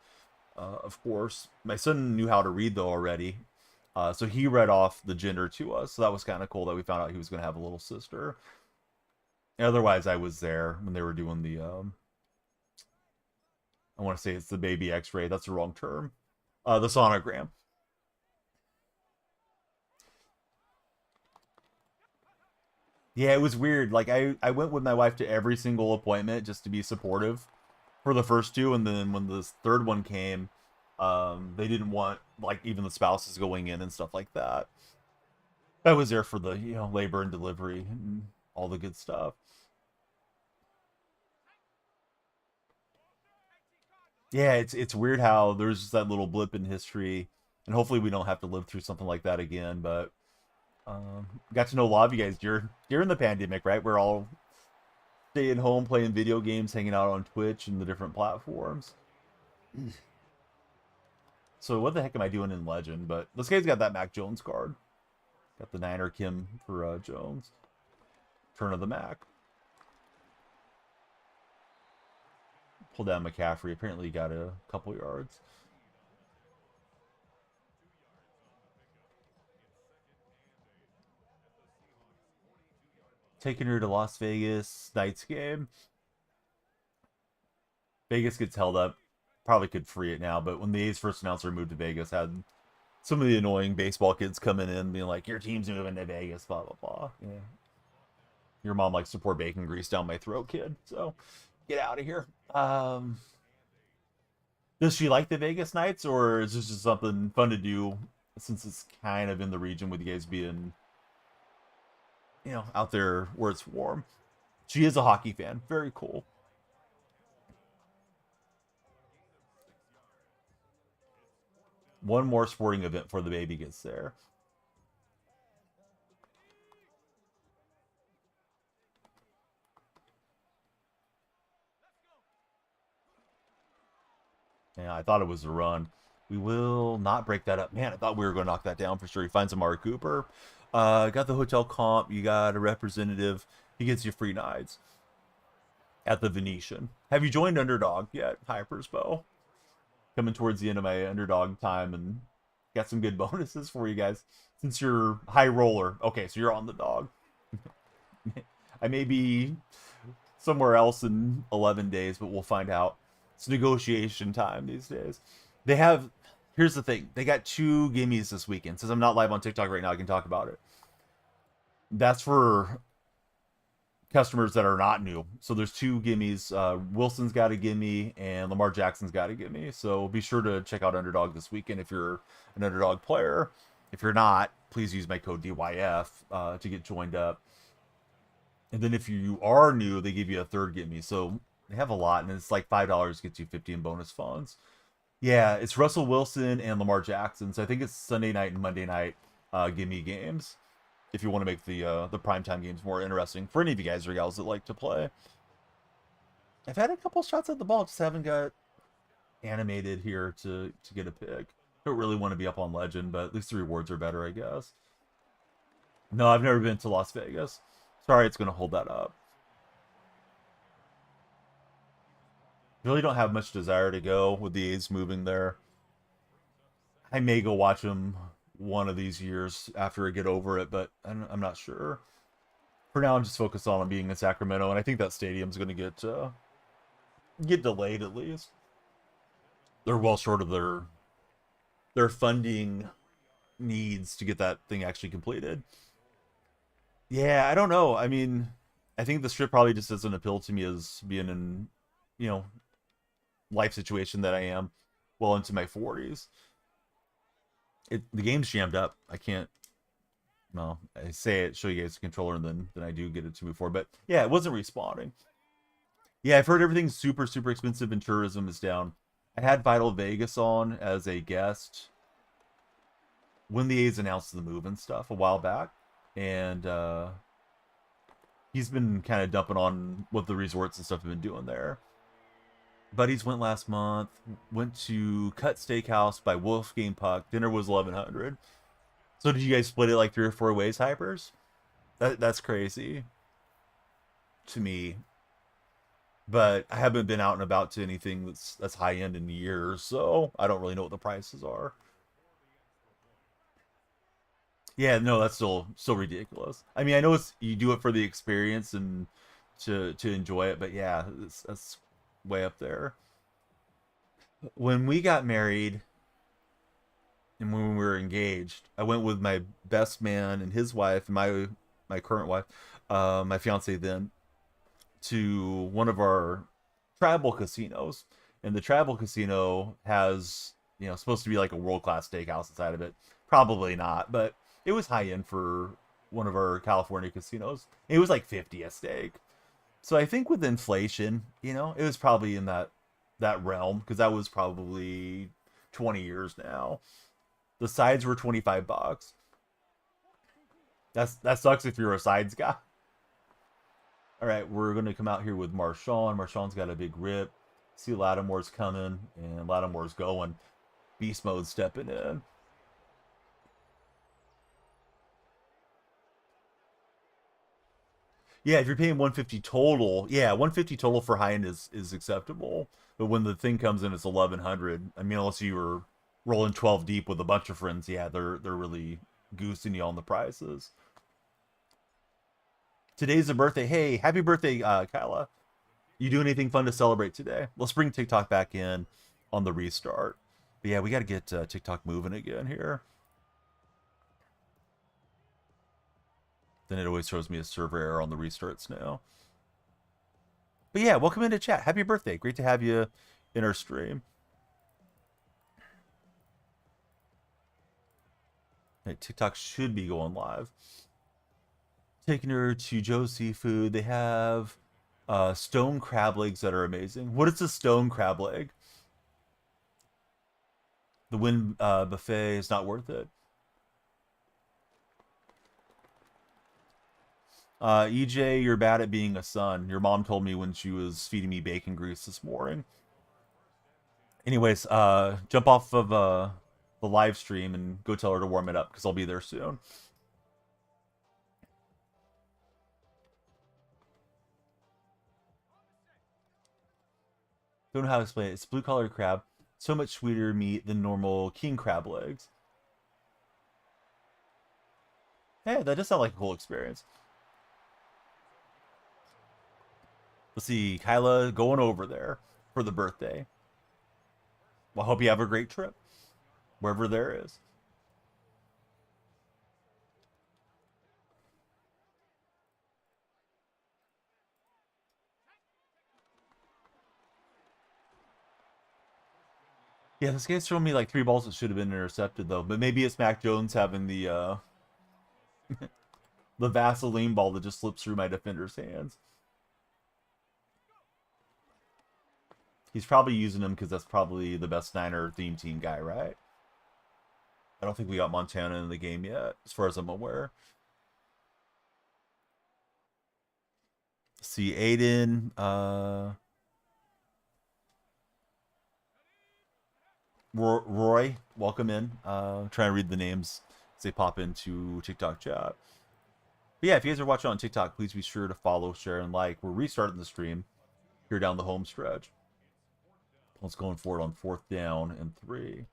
Of course, my son knew how to read though already, so he read off the gender to us. So that was kind of cool that we found out he was going to have a little sister. Otherwise, I was there when they were doing the I want to say it's the baby X-ray. That's the wrong term. The sonogram. Yeah, it was weird. Like I went with my wife to every single appointment just to be supportive for the first 2, and then when this third one came, they didn't want like even the spouses going in and stuff like that. I was there for the labor and delivery and all the good stuff. Yeah, it's weird how there's just that little blip in history, and hopefully we don't have to live through something like that again. But got to know a lot of you guys during the pandemic, right? We're all staying home, playing video games, hanging out on Twitch and the different platforms. So what the heck am I doing in Legend? But this guy's got that Mac Jones card. Got the Niner Kim for Jones. Turn of the Mac. Pull down McCaffrey. Apparently he got a couple yards. Taking her to Las Vegas. Knights game. Vegas gets held up. Probably could free it now, but when the A's first announced their move to Vegas, had some of the annoying baseball kids coming in being like, "Your team's moving to Vegas," blah blah blah. Yeah. Your mom likes to pour bacon grease down my throat, kid. So get out of here. Does she like the Vegas Knights, or is this just something fun to do since it's kind of in the region with you guys being, out there where it's warm? She is a hockey fan. Very cool. One more sporting event before the baby gets there. Yeah, I thought it was a run. We will not break that up. Man, I thought we were going to knock that down for sure. He finds Amari Cooper. Got the hotel comp. You got a representative. He gets you free nights at the Venetian. Have you joined Underdog yet, Hyperspo? Coming towards the end of my Underdog time and got some good bonuses for you guys. Since you're high roller. Okay, so you're on the dog. I may be somewhere else in 11 days, but we'll find out. It's negotiation time these days. They have, here's the thing. They got 2 gimmies this weekend. Since I'm not live on TikTok right now, I can talk about it. That's for customers that are not new. So there's 2 gimmies. Wilson's got a gimme and Lamar Jackson's got a gimme. So be sure to check out Underdog this weekend if you're an Underdog player. If you're not, please use my code DYF to get joined up. And then if you are new, they give you a 3rd gimme. So they have a lot, and it's like $5 gets you 50 in bonus funds. Yeah, it's Russell Wilson and Lamar Jackson. So I think it's Sunday night and Monday night gimme games. If you want to make the primetime games more interesting for any of you guys or gals that like to play. I've had a couple shots at the ball, just haven't got animated here to get a pick. Don't really want to be up on Legend, but at least the rewards are better, I guess. No, I've never been to Las Vegas. Sorry, it's going to hold that up. Really don't have much desire to go with the A's moving there. I may go watch them one of these years after I get over it, but I'm not sure. For now, I'm just focused on being in Sacramento, and I think that stadium's going to get delayed at least. They're well short of their funding needs to get that thing actually completed. Yeah, I don't know. I mean, I think the strip probably just doesn't appeal to me as being in, you know, life situation that I am well into my 40s. The game's jammed up. I can't. Well, I say it, show you guys the controller, and then I do get it to move forward. But yeah, it wasn't respawning. Yeah, I've heard everything's super super expensive and tourism is down. I had Vital Vegas on as a guest when the A's announced the move and stuff a while back, and he's been kind of dumping on what the resorts and stuff have been doing there. Buddies went last month. Went to Cut Steakhouse by Wolfgang Puck. Dinner was 1100. So did you guys split it like 3 or 4 ways, Hypers? That's crazy to me. But I haven't been out and about to anything that's high end in years, so I don't really know what the prices are. Yeah, no, that's still ridiculous. I mean, I know it's you do it for the experience and to enjoy it, but yeah, that's way up there. When we got married and when we were engaged, I went with my best man and his wife and my current wife, my fiance then, to one of our tribal casinos. And the tribal casino has, supposed to be like a world-class steakhouse inside of it. Probably not, but it was high end for one of our California casinos. It was like 50 a steak. So I think with inflation, it was probably in that realm because that was probably 20 years now. The sides were $25. That sucks if you're a sides guy. All right, we're gonna come out here with Marshawn. Marshawn's got a big rip. See Lattimore's coming and Lattimore's going. Beast mode stepping in. Yeah, if you're paying 150 total, yeah, 150 total for high end is acceptable. But when the thing comes in, it's 1100. I mean, unless you were rolling 12 deep with a bunch of friends, yeah, they're really goosing you on the prices. Today's a birthday. Hey, happy birthday, Kyla. You do anything fun to celebrate today? Let's bring TikTok back in on the restart. But yeah, we got to get TikTok moving again here. Then it always throws me a server error on the restarts now. But yeah, welcome into chat. Happy birthday. Great to have you in our stream. Hey, TikTok should be going live. Taking her to Joe's Seafood. They have stone crab legs that are amazing. What is a stone crab leg? The Wynn buffet is not worth it. EJ, you're bad at being a son. Your mom told me when she was feeding me bacon grease this morning. Anyways, jump off of the live stream and go tell her to warm it up because I'll be there soon. Don't know how to explain it. It's blue collar crab. So much sweeter meat than normal king crab legs. Hey, that does sound like a cool experience. Let's see, Kyla going over there for the birthday. Well, I hope you have a great trip, wherever there is. Yeah, this game's showing me like 3 balls that should have been intercepted though, but maybe it's Mac Jones having the Vaseline ball that just slips through my defender's hands. He's probably using him because that's probably the best Niner theme team guy, right? I don't think we got Montana in the game yet, as far as I'm aware. See Aiden, Roy, welcome in. Trying to read the names as they pop into TikTok chat. But yeah, if you guys are watching on TikTok, please be sure to follow, share, and like. We're restarting the stream here down the home stretch. Let's go for it on 4th down and 3.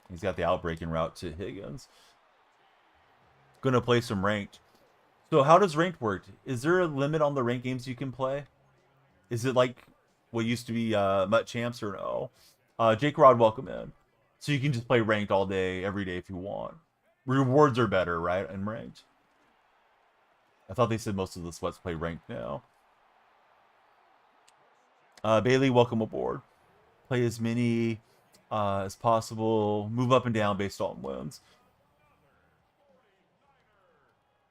He's got the outbreaking route to Higgins. Gonna play some ranked. So how does ranked work? Is there a limit on the ranked games you can play? Is it like what used to be Mutt Champs or no? Jake Rod, welcome in. So you can just play ranked all day, every day if you want. Rewards are better, right? In ranked. I thought they said most of the sweats play ranked now. Bailey, welcome aboard. Play as many as possible. Move up and down based on wins.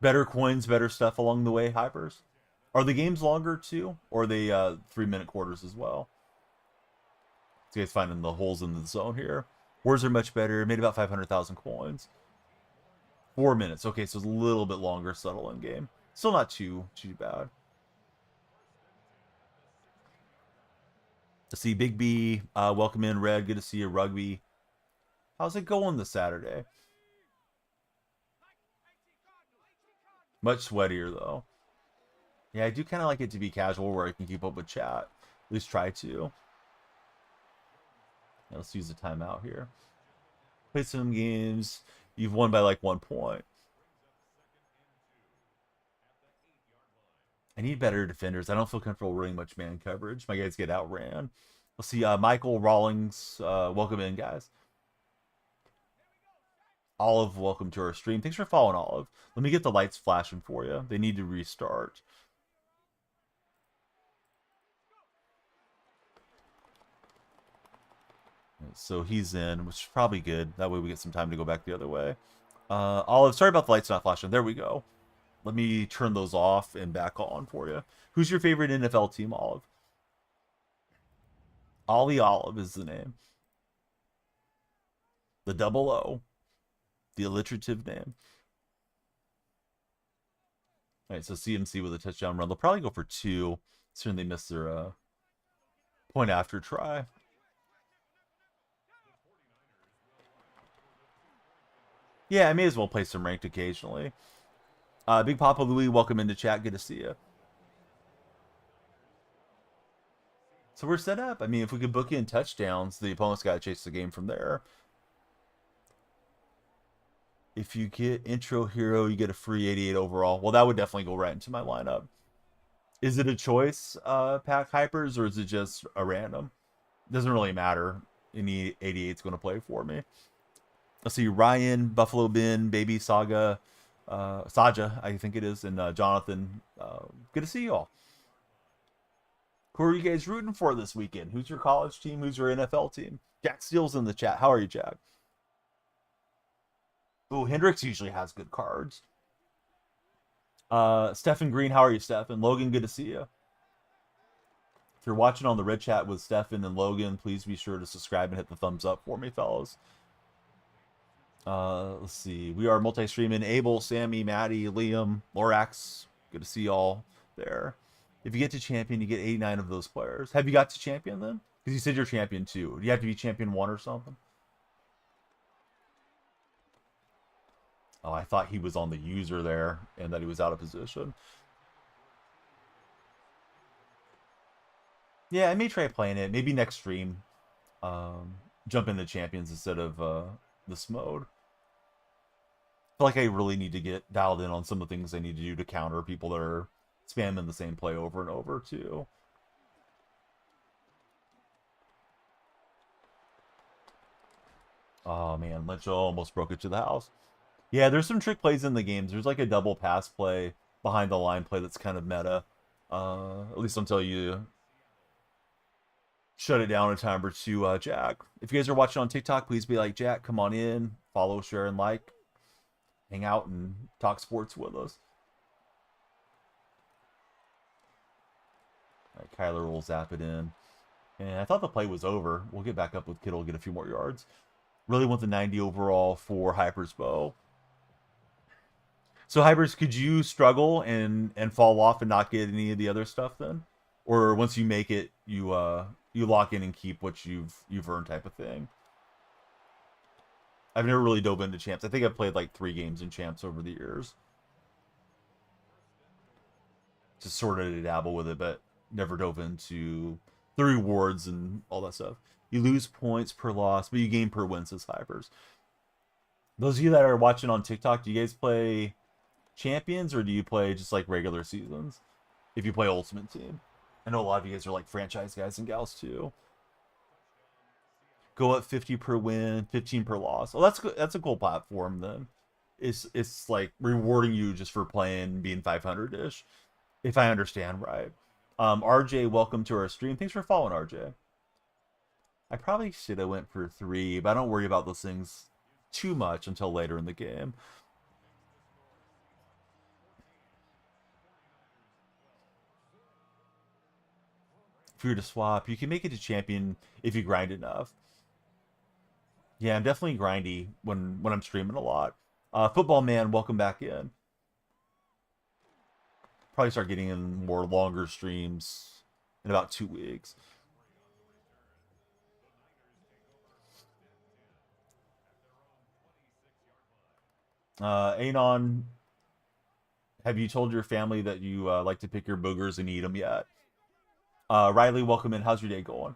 Better coins, better stuff along the way, Hypers. Are the games longer too? Or are they 3-minute quarters as well? So you guys finding the holes in the zone here. Wars are much better. Made about 500,000 coins. 4 minutes. Okay, so it's a little bit longer subtle in game. Still not too bad. To see Big B, welcome in, Red. Good to see you, Rugby. How's it going this Saturday? Much sweatier though. Yeah, I do kind of like it to be casual where I can keep up with chat. At least try to. Yeah, let's use the timeout here. Play some games. You've won by like 1 point. I need better defenders. I don't feel comfortable running much man coverage. My guys get outran. Let's see. Michael Rawlings, welcome in, guys. Olive, welcome to our stream. Thanks for following, Olive. Let me get the lights flashing for you. They need to restart. So he's in, which is probably good. That way we get some time to go back the other way. Olive, sorry about the lights not flashing. There we go. Let me turn those off and back on for you. Who's your favorite NFL team, Olive? Ollie Olive is the name. The double O. The alliterative name. All right, so CMC with a touchdown run. They'll probably go for 2. Soon they miss their point after try. Yeah, I may as well play some ranked occasionally. Big Papa Louie, welcome into chat. Good to see you. So we're set up. I mean, if we could book in touchdowns, the opponent's got to chase the game from there. If you get intro hero, you get a free 88 overall. Well, that would definitely go right into my lineup. Is it a choice, pack hypers, or is it just a random? Doesn't really matter. Any 88's going to play for me. Let's see, Ryan, Buffalo Bin, Baby Saga, Saja, I think it is, and Jonathan. Good to see you all. Who are you guys rooting for this weekend? Who's your college team? Who's your NFL team? Jack Steele's in the chat. How are you, Jack? Oh, Hendricks usually has good cards. Stephen Green, how are you, Stephen? Logan, good to see you. If you're watching on the Red Chat with Stefan and Logan, please be sure to subscribe and hit the thumbs up for me, fellas. Let's see. We are multi-streaming. Abel, Sammy, Maddie, Liam, Lorax. Good to see y'all there. If you get to champion, you get 89 of those players. Have you got to champion then? Because you said you're champion 2. Do you have to be champion 1 or something? Oh, I thought he was on the user there and that he was out of position. Yeah, I may try playing it. Maybe next stream. Jump into champions instead of this mode. I feel like I really need to get dialed in on some of the things I need to do to counter people that are spamming the same play over and over too. Oh man, Lynch almost broke it to the house. Yeah, there's some trick plays in the games. There's like a double pass play behind the line play that's kind of meta. At least until you shut it down a time or two, Jack. If you guys are watching on TikTok, please be like, Jack, come on in, follow, share, and like. Hang out and talk sports with us. All right, Kyler will zap it in. And I thought the play was over. We'll get back up with Kittle, get a few more yards. Really want the 90 overall for Hyper's bow. So Hypers, could you struggle and fall off and not get any of the other stuff then? Or once you make it, you lock in and keep what you've earned type of thing? I've never really dove into champs. I think I've played like 3 games in champs over the years. Just sort of to dabble with it, but never dove into the rewards and all that stuff. You lose points per loss, but you gain per win, says Hypers. Those of you that are watching on TikTok, do you guys play champions or do you play just like regular seasons? If you play Ultimate Team. I know a lot of you guys are like franchise guys and gals too. Go up 50 per win, 15 per loss. Oh, that's a cool platform then. It's like rewarding you just for playing, being 500-ish, if I understand right. RJ, welcome to our stream. Thanks for following, RJ. I probably should have went for 3, but I don't worry about those things too much until later in the game. If you were to swap, you can make it to champion if you grind enough. Yeah, I'm definitely grindy when I'm streaming a lot. Football Man, welcome back in. Probably start getting in more longer streams in about 2 weeks. Anon, have you told your family that you like to pick your boogers and eat them yet? Riley, welcome in. How's your day going?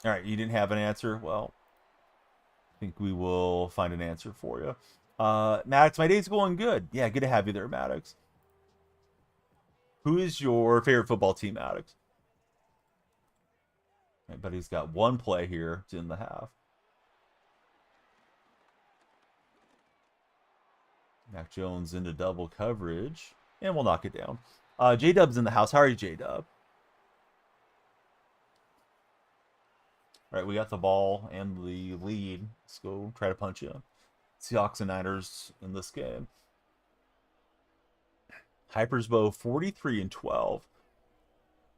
All right, you didn't have an answer? Well, I think we will find an answer for you. Maddox, my day's going good. Yeah, good to have you there, Maddox. Who is your favorite football team, Maddox? Right, but he's got 1 play here to end the half. Mac Jones into double coverage. And we'll knock it down. J-Dub's in the house. How are you, J-Dub? All right, we got the ball and the lead. Let's go try to punch in. Seahawks and Niners in this game. Hypers bow 43-12.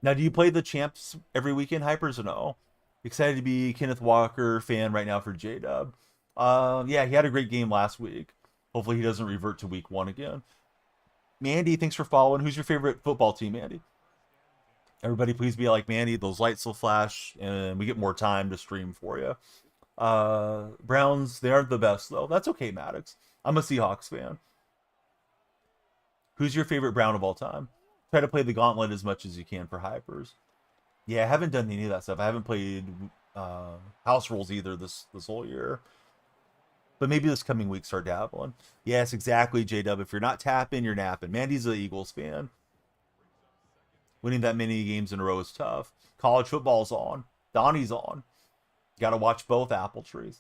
Now, do you play the champs every weekend, Hypers, or no? Excited to be Kenneth Walker fan right now for J-Dub. Yeah, he had a great game last week. Hopefully he doesn't revert to week 1 again. Mandy, thanks for following. Who's your favorite football team, Mandy? Everybody, please be like Mandy. Those lights will flash, and we get more time to stream for you. Browns, they aren't the best, though. That's okay, Maddox. I'm a Seahawks fan. Who's your favorite Brown of all time? Try to play the gauntlet as much as you can for Hypers. Yeah, I haven't done any of that stuff. I haven't played house rules either this whole year. But maybe this coming week start dabbling. Yes, exactly, J-Dub. If you're not tapping, you're napping. Mandy's an Eagles fan. Winning that many games in a row is tough. College football's on. Donnie's on. Got to watch both apple trees.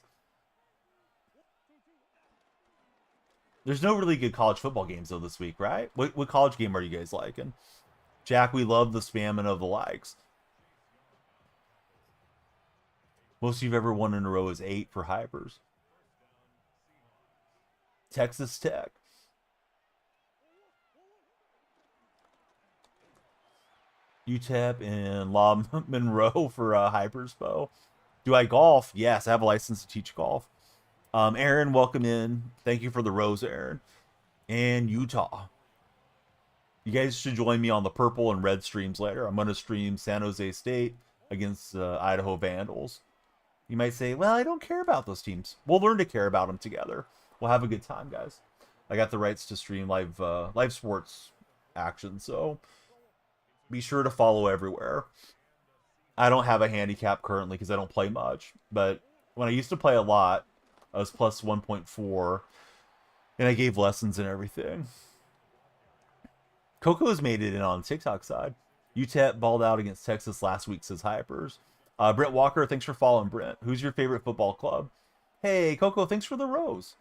There's no really good college football games, though, this week, right? What college game are you guys liking? Jack, we love the spamming of the likes. Most you've ever won in a row is 8 for Hypers. Texas Tech. UTEP and La Monroe for Hypers bow. Do I golf? Yes, I have a license to teach golf. Aaron, welcome in. Thank you for the rose, Aaron. And Utah. You guys should join me on the purple and red streams later. I'm going to stream San Jose State against Idaho Vandals. You might say, well, I don't care about those teams. We'll learn to care about them together. We'll have a good time, guys. I got the rights to stream live sports action, so be sure to follow everywhere. I don't have a handicap currently because I don't play much, but when I used to play a lot, I was plus 1.4, and I gave lessons and everything. Coco's made it in on the TikTok side. UTEP balled out against Texas last week, says Hypers. Brent Walker, thanks for following, Brent. Who's your favorite football club? Hey, Coco, thanks for the rose.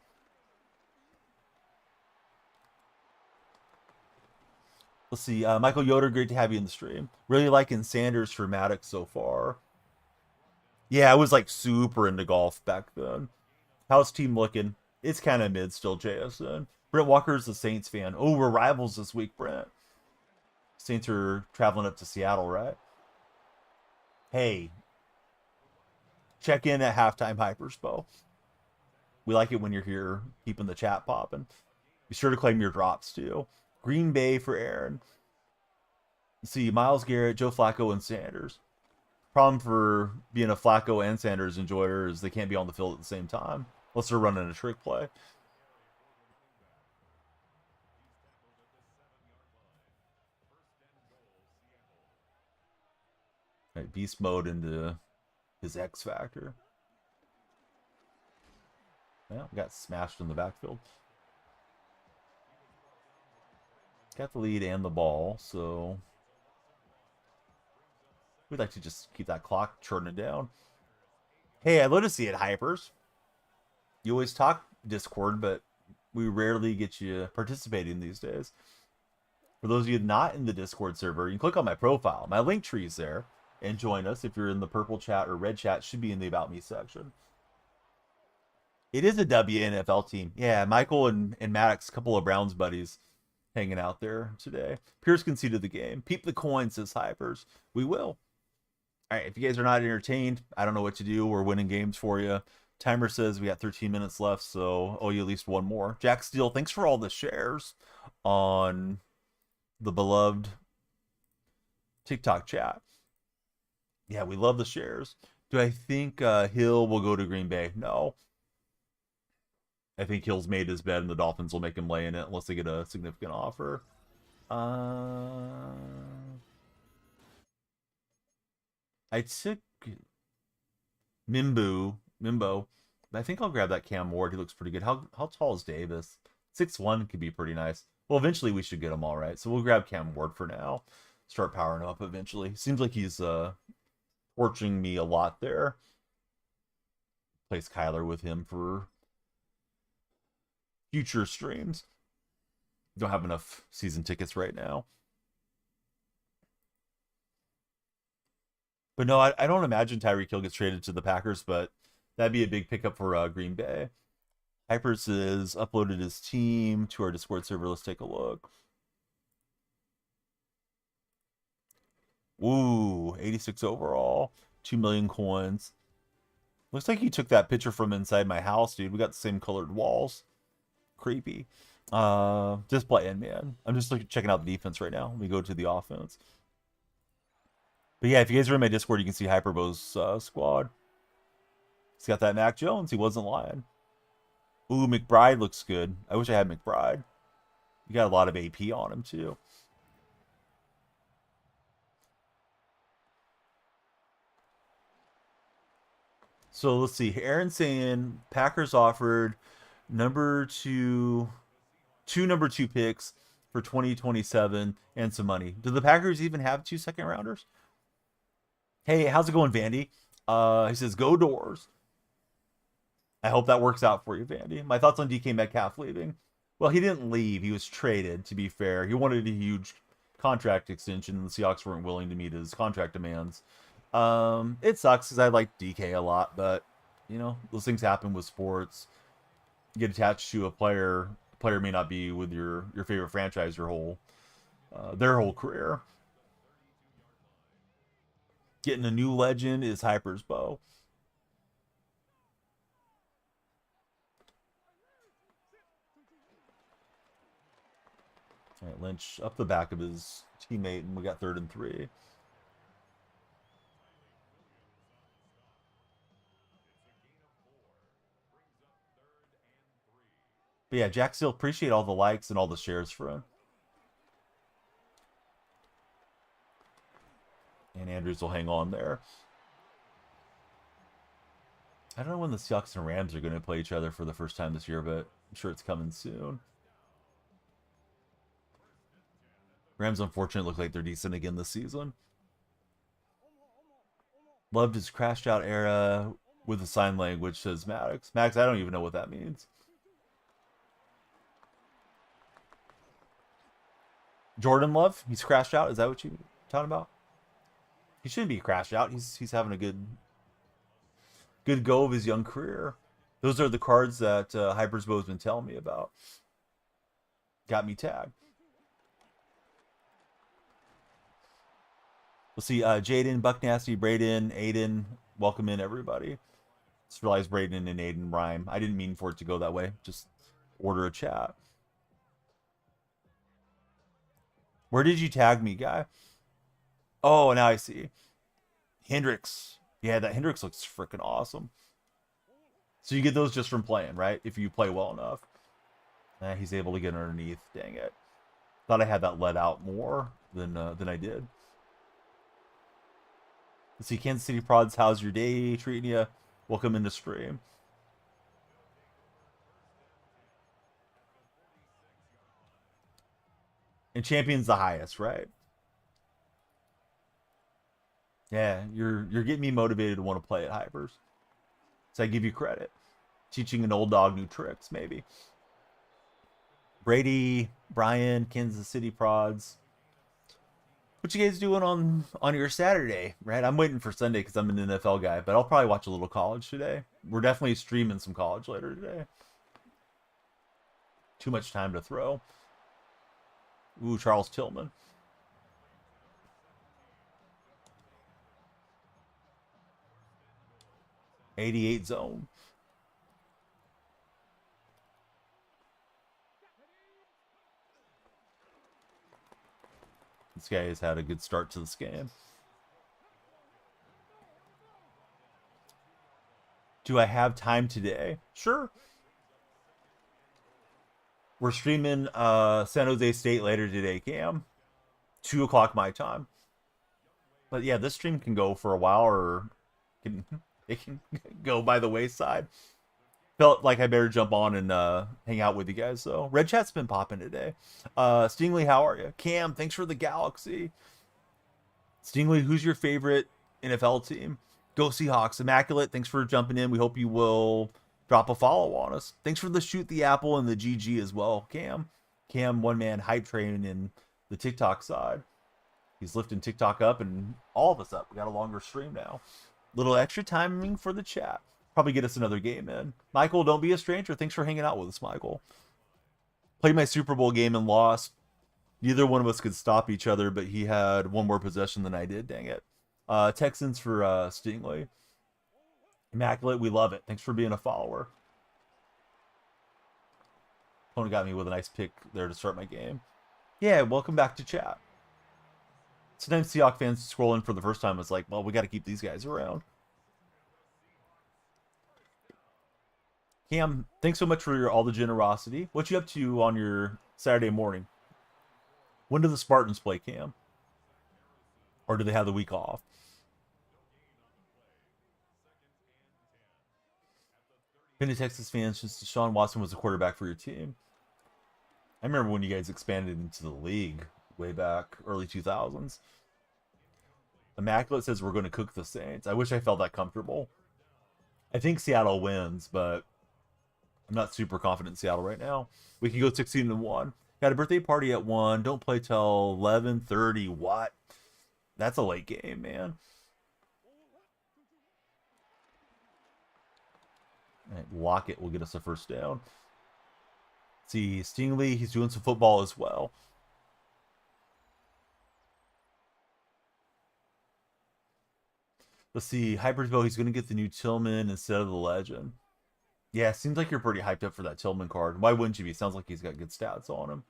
Let's see. Michael Yoder, great to have you in the stream. Really liking Sanders for Maddox so far. Yeah, I was like super into golf back then. How's team looking? It's kind of mid still, JSN. Brent Walker's a Saints fan. Oh, we're rivals this week, Brent. Saints are traveling up to Seattle, right? Hey, check in at halftime, Hyperspo. We like it when you're here, keeping the chat popping. Be sure to claim your drops too. Green Bay for Aaron. See, Myles Garrett, Joe Flacco, and Sanders. Problem for being a Flacco and Sanders enjoyer is they can't be on the field at the same time unless they're running a trick play. Right, beast mode into his X Factor. Yeah, got smashed in the backfield. Got the lead and the ball, so we'd like to just keep that clock churning down. Hey, I'd love to see it, Hypers. You always talk Discord, but we rarely get you participating these days. For those of you not in the Discord server, you can click on my profile. My link tree is there, and join us. If you're in the purple chat or red chat, it should be in the About Me section. It is a WNFL team. Yeah, Michael and Maddox, a couple of Browns buddies, hanging out there today. Pierce conceded the game. Peep the coin, says Hypers. We will. All right, if you guys are not entertained, I don't know what to do. We're winning games for you. Timer says we got 13 minutes left, so owe you at least one more. Jack Steele, thanks for all the shares on the beloved TikTok chat. Yeah, we love the shares. Do I think Hill will go to Green Bay? No. I think Hill's made his bed, and the Dolphins will make him lay in it unless they get a significant offer. I took Mimbo. I think I'll grab that Cam Ward. He looks pretty good. How tall is Davis? 6'1" could be pretty nice. Well, eventually we should get him all right. So we'll grab Cam Ward for now. Start powering up eventually. Seems like he's torching me a lot there. Place Kyler with him for future streams. Don't have enough season tickets right now. But no, I don't imagine Tyreek Hill gets traded to the Packers, but that'd be a big pickup for Green Bay. Hypers has uploaded his team to our Discord server. Let's take a look. Ooh, 86 overall, 2 million coins. Looks like he took that picture from inside my house, dude. We got the same colored walls. Creepy. Just playing, man. I'm just checking out the defense right now. Let me go to the offense. But yeah, if you guys are in my Discord, you can see Hyperbo's squad. He's got that Mac Jones. He wasn't lying. Ooh, McBride looks good. I wish I had McBride. You got a lot of AP on him, too. So let's see. Aaron's saying Packers offered two number two picks for 2027 and some money. Do the Packers even have 2 second rounders? Hey, how's it going, Vandy? He says, go Doors. I hope that works out for you, Vandy. My thoughts on DK Metcalf leaving. Well, he didn't leave. He was traded, to be fair. He wanted a huge contract extension, and the Seahawks weren't willing to meet his contract demands. It sucks because I like DK a lot, but, you know, those things happen with sports. You get attached to a player. The player may not be with your favorite franchise their whole career. Getting a new legend is Hyper's Bow. All right, Lynch up the back of his teammate, and we got 3rd and 3. But yeah, Jack still appreciate all the likes and all the shares for him. And Andrews will hang on there. I don't know when the Seahawks and Rams are going to play each other for the first time this year, but I'm sure it's coming soon. Rams, unfortunately, look like they're decent again this season. Loved his crashed out era with the sign language, says Maddox. Maddox, I don't even know what that means. Jordan Love, he's crashed out. Is that what you're talking about? He shouldn't be crashed out. He's having a good go of his young career. Those are the cards that Hypersbo's been telling me about. Got me tagged. We'll see Jaden, Bucknasty, Braden, Aiden. Welcome in, everybody. Just realized Braden and Aiden rhyme. I didn't mean for it to go that way. Just order a chat. Where did you tag me, guy? Oh, now I see. Hendricks. Yeah, that Hendricks looks freaking awesome. So you get those just from playing, right? If you play well enough. He's able to get underneath. Dang it. Thought I had that let out more than I did. Let's see, Kansas City Prods, how's your day treating you? Welcome into stream. And champion's the highest, right? Yeah, you're getting me motivated to want to play at Hypers. So I give you credit. Teaching an old dog new tricks, maybe. Brady, Brian, Kansas City Prods. What you guys doing on your Saturday, right? I'm waiting for Sunday because I'm an NFL guy, but I'll probably watch a little college today. We're definitely streaming some college later today. Too much time to throw. Ooh, Charles Tillman. '88 zone. This guy has had a good start to this game. Do I have time today? Sure. We're streaming San Jose State later today, Cam. 2 o'clock my time. But yeah, this stream can go for a while, or it can go by the wayside. Felt like I better jump on and hang out with you guys, though. Red Chat's been popping today. Stingley, how are you? Cam, thanks for the galaxy. Stingley, who's your favorite NFL team? Go Seahawks. Immaculate, thanks for jumping in. We hope you will drop a follow on us. Thanks for the shoot the apple and the GG as well, Cam. Cam, one man hype train in the TikTok side. He's lifting TikTok up and all of us up. We got a longer stream now. Little extra timing for the chat. Probably get us another game in. Michael, don't be a stranger. Thanks for hanging out with us, Michael. Played my Super Bowl game and lost. Neither one of us could stop each other, but he had one more possession than I did. Dang it. Texans for Stingley. Immaculate, we love it. Thanks for being a follower. Tony got me with a nice pick there to start my game. Yeah, welcome back to chat. Sometimes Seahawks fans scroll in for the first time. It's like, well, we got to keep these guys around. Cam, thanks so much for all the generosity. What you up to on your Saturday morning? When do the Spartans play, Cam? Or do they have the week off? Been a Texas fan since Deshaun Watson was the quarterback for your team. I remember when you guys expanded into the league way back early 2000s. Immaculate says we're going to cook the Saints. I wish I felt that comfortable. I think Seattle wins, but I'm not super confident in Seattle right now. We can go 16-1. Got a birthday party at 1. Don't play till 11:30. What? That's a late game, man. All right, Lockett will get us a first down. Let's see, Stingley, he's doing some football as well. Let's see, Hypersbow, he's going to get the new Tillman instead of the Legend. Yeah, seems like you're pretty hyped up for that Tillman card. Why wouldn't you be? Sounds like he's got good stats on him.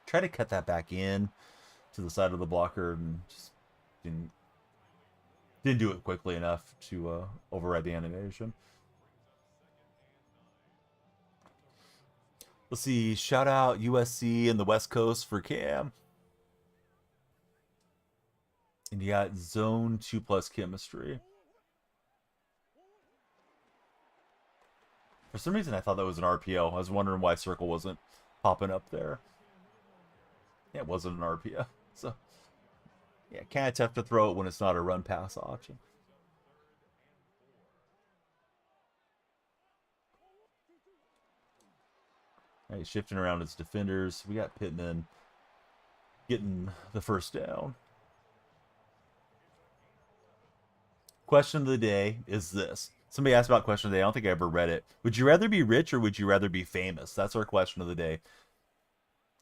Try to cut that back in to the side of the blocker and just didn't do it quickly enough to override the animation. Let's see. Shout out USC and the West Coast for Cam. And you got Zone 2+ Chemistry. For some reason, I thought that was an RPO. I was wondering why Circle wasn't popping up there. Yeah, it wasn't an RPO. So, yeah, kind of tough to throw it when it's not a run-pass option. Right, he's shifting around his defenders. We got Pittman getting the first down. Question of the day is this. Somebody asked about question of the day. I don't think I ever read it. Would you rather be rich or would you rather be famous? That's our question of the day.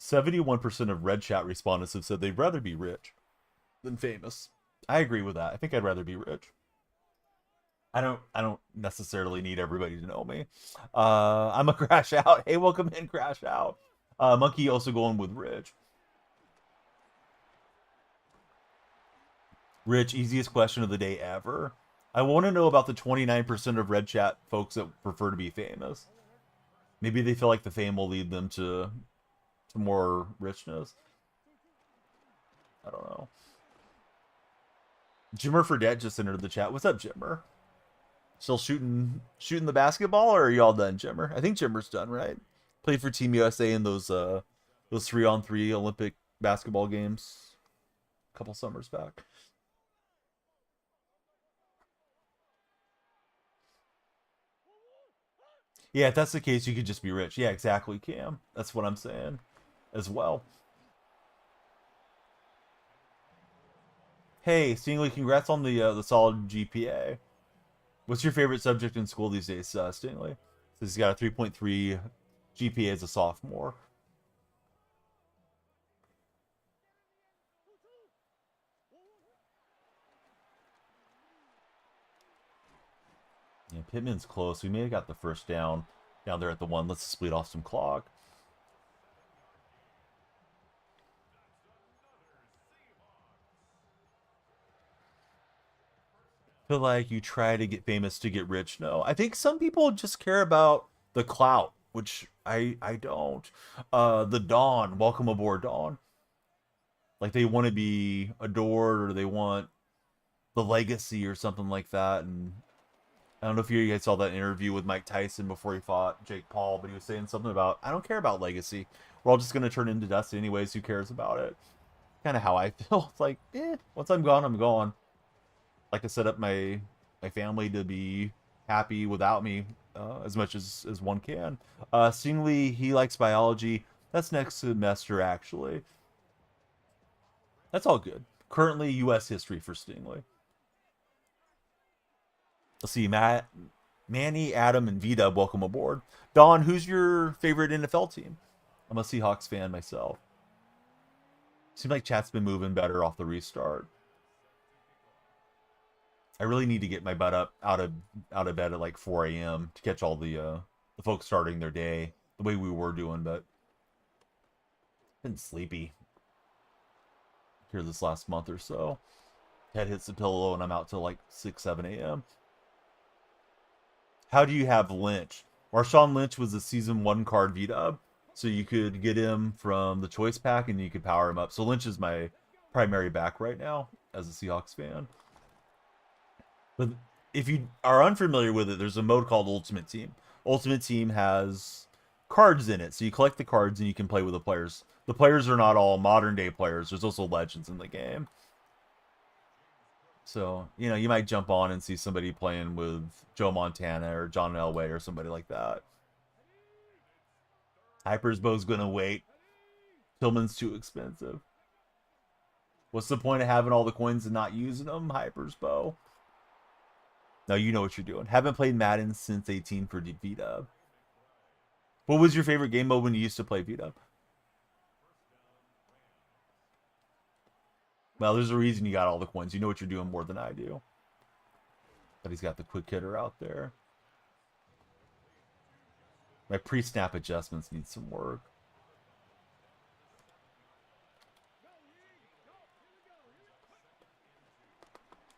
71% of Red Chat respondents have said they'd rather be rich than famous. I agree with that. I think I'd rather be rich. I don't necessarily need everybody to know me. I'm a Crash Out. Hey, welcome in, Crash Out. Monkey also going with rich. Rich, easiest question of the day ever. I want to know about the 29% of Red Chat folks that prefer to be famous. Maybe they feel like the fame will lead them to more richness. I don't know. Jimmer Fredette just entered the chat. What's up, Jimmer? Still shooting the basketball, or are you all done, Jimmer? I think Jimmer's done, right? Played for Team USA in those 3-on-3 Olympic basketball games a couple summers back. Yeah, if that's the case, you could just be rich. Yeah, exactly, Cam. That's what I'm saying as well. Hey, Stingley, congrats on the solid GPA. What's your favorite subject in school these days, Stingley? So he's got a 3.3 GPA as a sophomore. Yeah, Pittman's close. We may have got the first down there at the 1. Let's split off some clock. Feel like you try to get famous to get rich. No, I think some people just care about the clout, which I don't. The Dawn, welcome aboard, Dawn. Like they want to be adored, or they want the legacy or something like that. And I don't know if you guys saw that interview with Mike Tyson before he fought Jake Paul, but he was saying something about, I don't care about legacy. We're all just going to turn into dust anyways. Who cares about it? Kind of how I feel. It's like, once I'm gone, I'm gone. Like I set up my family to be happy without me as much as one can. Stingley, he likes biology. That's next semester, actually. That's all good. Currently, U.S. history for Stingley. Let's see, Matt, Manny, Adam, and V-Dub, welcome aboard. Don, who's your favorite NFL team? I'm a Seahawks fan myself. Seems like chat's been moving better off the restart. I really need to get my butt up out of bed at like 4 a.m. to catch all the folks starting their day the way we were doing, but been sleepy here this last month or so. Head hits the pillow and I'm out till like 6, 7 a.m. How do you have Lynch? Marshawn Lynch was a season 1 card V-Dub, so you could get him from the choice pack and you could power him up. So Lynch is my primary back right now as a Seahawks fan. But if you are unfamiliar with it, there's a mode called Ultimate Team. Ultimate Team has cards in it, so you collect the cards and you can play with the players. The players are not all modern day players. There's also legends in the game. So, you might jump on and see somebody playing with Joe Montana or John Elway or somebody like that. Hypersbow's gonna wait. Tillman's too expensive. What's the point of having all the coins and not using them, Hypersbow? No, you know what you're doing. Haven't played Madden since 18 for V-Dub. What was your favorite game mode when you used to play V-Dub? Well, there's a reason you got all the coins. You know what you're doing more than I do. But he's got the quick hitter out there. My pre-snap adjustments need some work.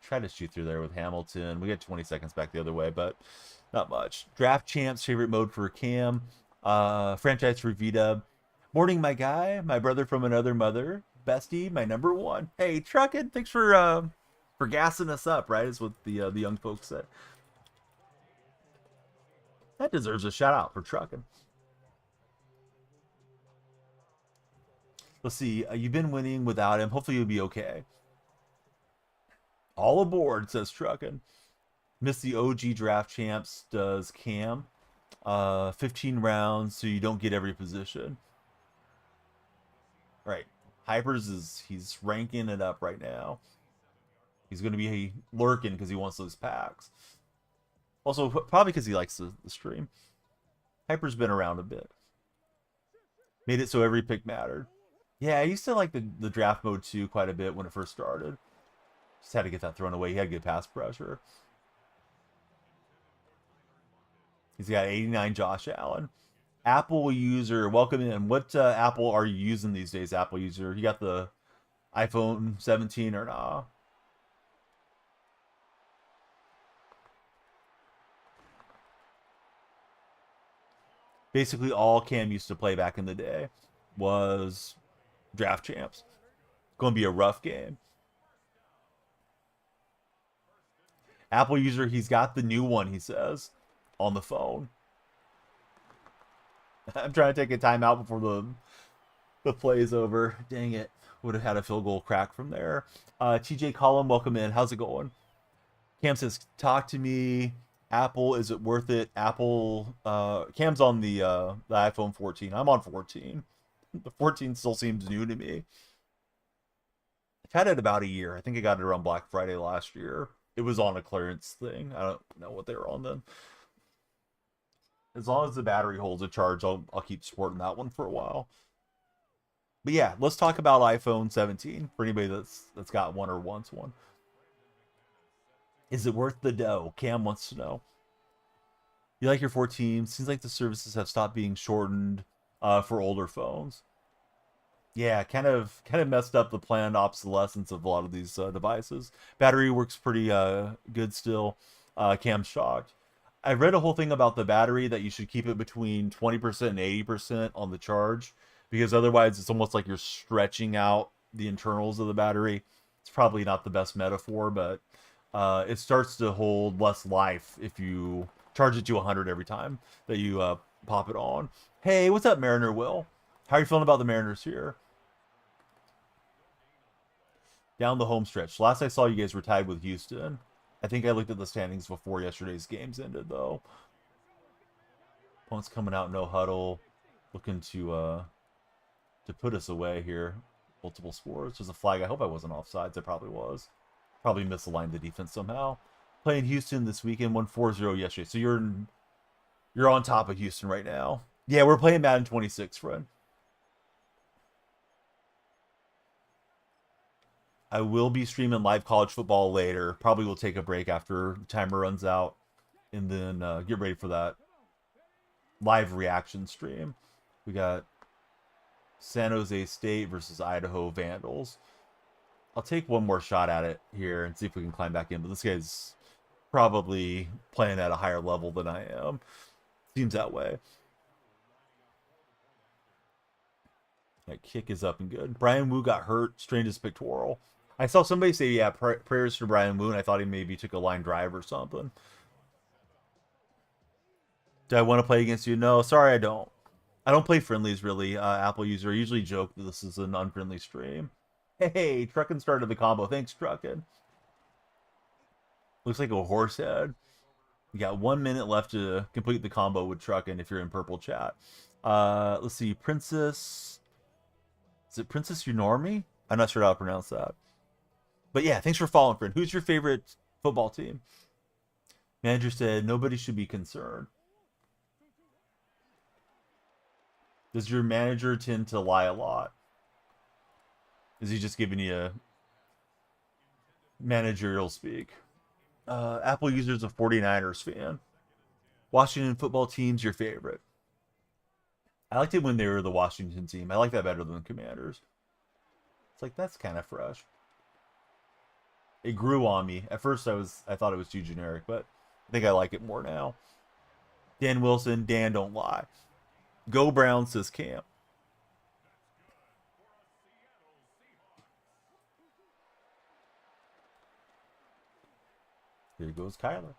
Try to shoot through there with Hamilton. We got 20 seconds back the other way, but not much. Draft champs, favorite mode for Cam. Franchise for V-Dub. Morning, my guy. My brother from another mother. Bestie, my number one. Hey, Truckin', thanks for gassing us up, right? Is what the young folks said. That deserves a shout out for Truckin'. Let's see. You've been winning without him. Hopefully you'll be okay. All aboard, says Truckin'. Missed the OG draft champs, does Cam. 15 rounds, so you don't get every position. Right. Hypers he's ranking it up right now. He's going to be lurking because he wants those packs. Also, probably because he likes the stream. Hyper's been around a bit. Made it so every pick mattered. Yeah, I used to like the draft mode too quite a bit when it first started. Just had to get that thrown away. He had good pass pressure. He's got 89 Josh Allen. Apple user, welcome in. What Apple are you using these days, Apple user? You got the iPhone 17 or nah? Basically, all Cam used to play back in the day was draft champs. Going to be a rough game. Apple user, he's got the new one, he says, on the phone. I'm trying to take a timeout before the play is over. Dang it. Would have had a field goal crack from there. TJ Collum, welcome in. How's it going? Cam says, talk to me. Apple, is it worth it? Apple, Cam's on the iPhone 14. I'm on 14. The 14 still seems new to me. I've had it about a year. I think I got it around Black Friday last year. It was on a clearance thing. I don't know what they were on then. As long as the battery holds a charge, I'll keep supporting that one for a while. But yeah, let's talk about iPhone 17 for anybody that's got one or wants one. Is it worth the dough? Cam wants to know. You like your 14? Seems like the services have stopped being shortened for older phones. Yeah, kind of messed up the planned obsolescence of a lot of these devices. Battery works pretty good still. Cam's shocked. I read a whole thing about the battery that you should keep it between 20% and 80% on the charge, because otherwise it's almost like you're stretching out the internals of the battery. It's probably not the best metaphor, but it starts to hold less life if you charge it to 100 every time that you pop it on. Hey, what's up, Mariner Will? How are you feeling about the Mariners here? Down the home stretch. Last I saw, you guys were tied with Houston. I think I looked at the standings before yesterday's games ended, though. Opponent's coming out, no huddle. Looking to put us away here. Multiple scores. There's a flag. I hope I wasn't offsides. I probably was. Probably misaligned the defense somehow. Playing Houston this weekend, won 4-0 yesterday. So you're on top of Houston right now. Yeah, we're playing Madden 26, friend. I will be streaming live college football later. Probably will take a break after the timer runs out, and then get ready for that live reaction stream. We got San Jose State versus Idaho Vandals. I'll take one more shot at it here and see if we can climb back in. But this guy's probably playing at a higher level than I am. Seems that way. That kick is up and good. Brian Wu got hurt, strained his pectoral. I saw somebody say, yeah, prayers for Brian Wu, and I thought he maybe took a line drive or something. Do I want to play against you? No, sorry, I don't. I don't play friendlies, really. Apple user. I usually joke that this is an unfriendly stream. Hey, Truckin' started the combo. Thanks, Truckin'. Looks like a horse head. You got 1 minute left to complete the combo with Truckin' if you're in purple chat. Let's see. Princess... Is it Princess Unormi? I'm not sure how to pronounce that. But yeah, thanks for following, friend. Who's your favorite football team? Manager said, nobody should be concerned. Does your manager tend to lie a lot? Is he just giving you a managerial speak? Apple user's a 49ers fan. Washington football team's your favorite. I liked it when they were the Washington team. I like that better than the Commanders. It's like, that's kind of fresh. It grew on me. At first, I thought it was too generic, but I think I like it more now. Dan Wilson, Dan, don't lie. Go Brown, says Cam. Here goes Kyler.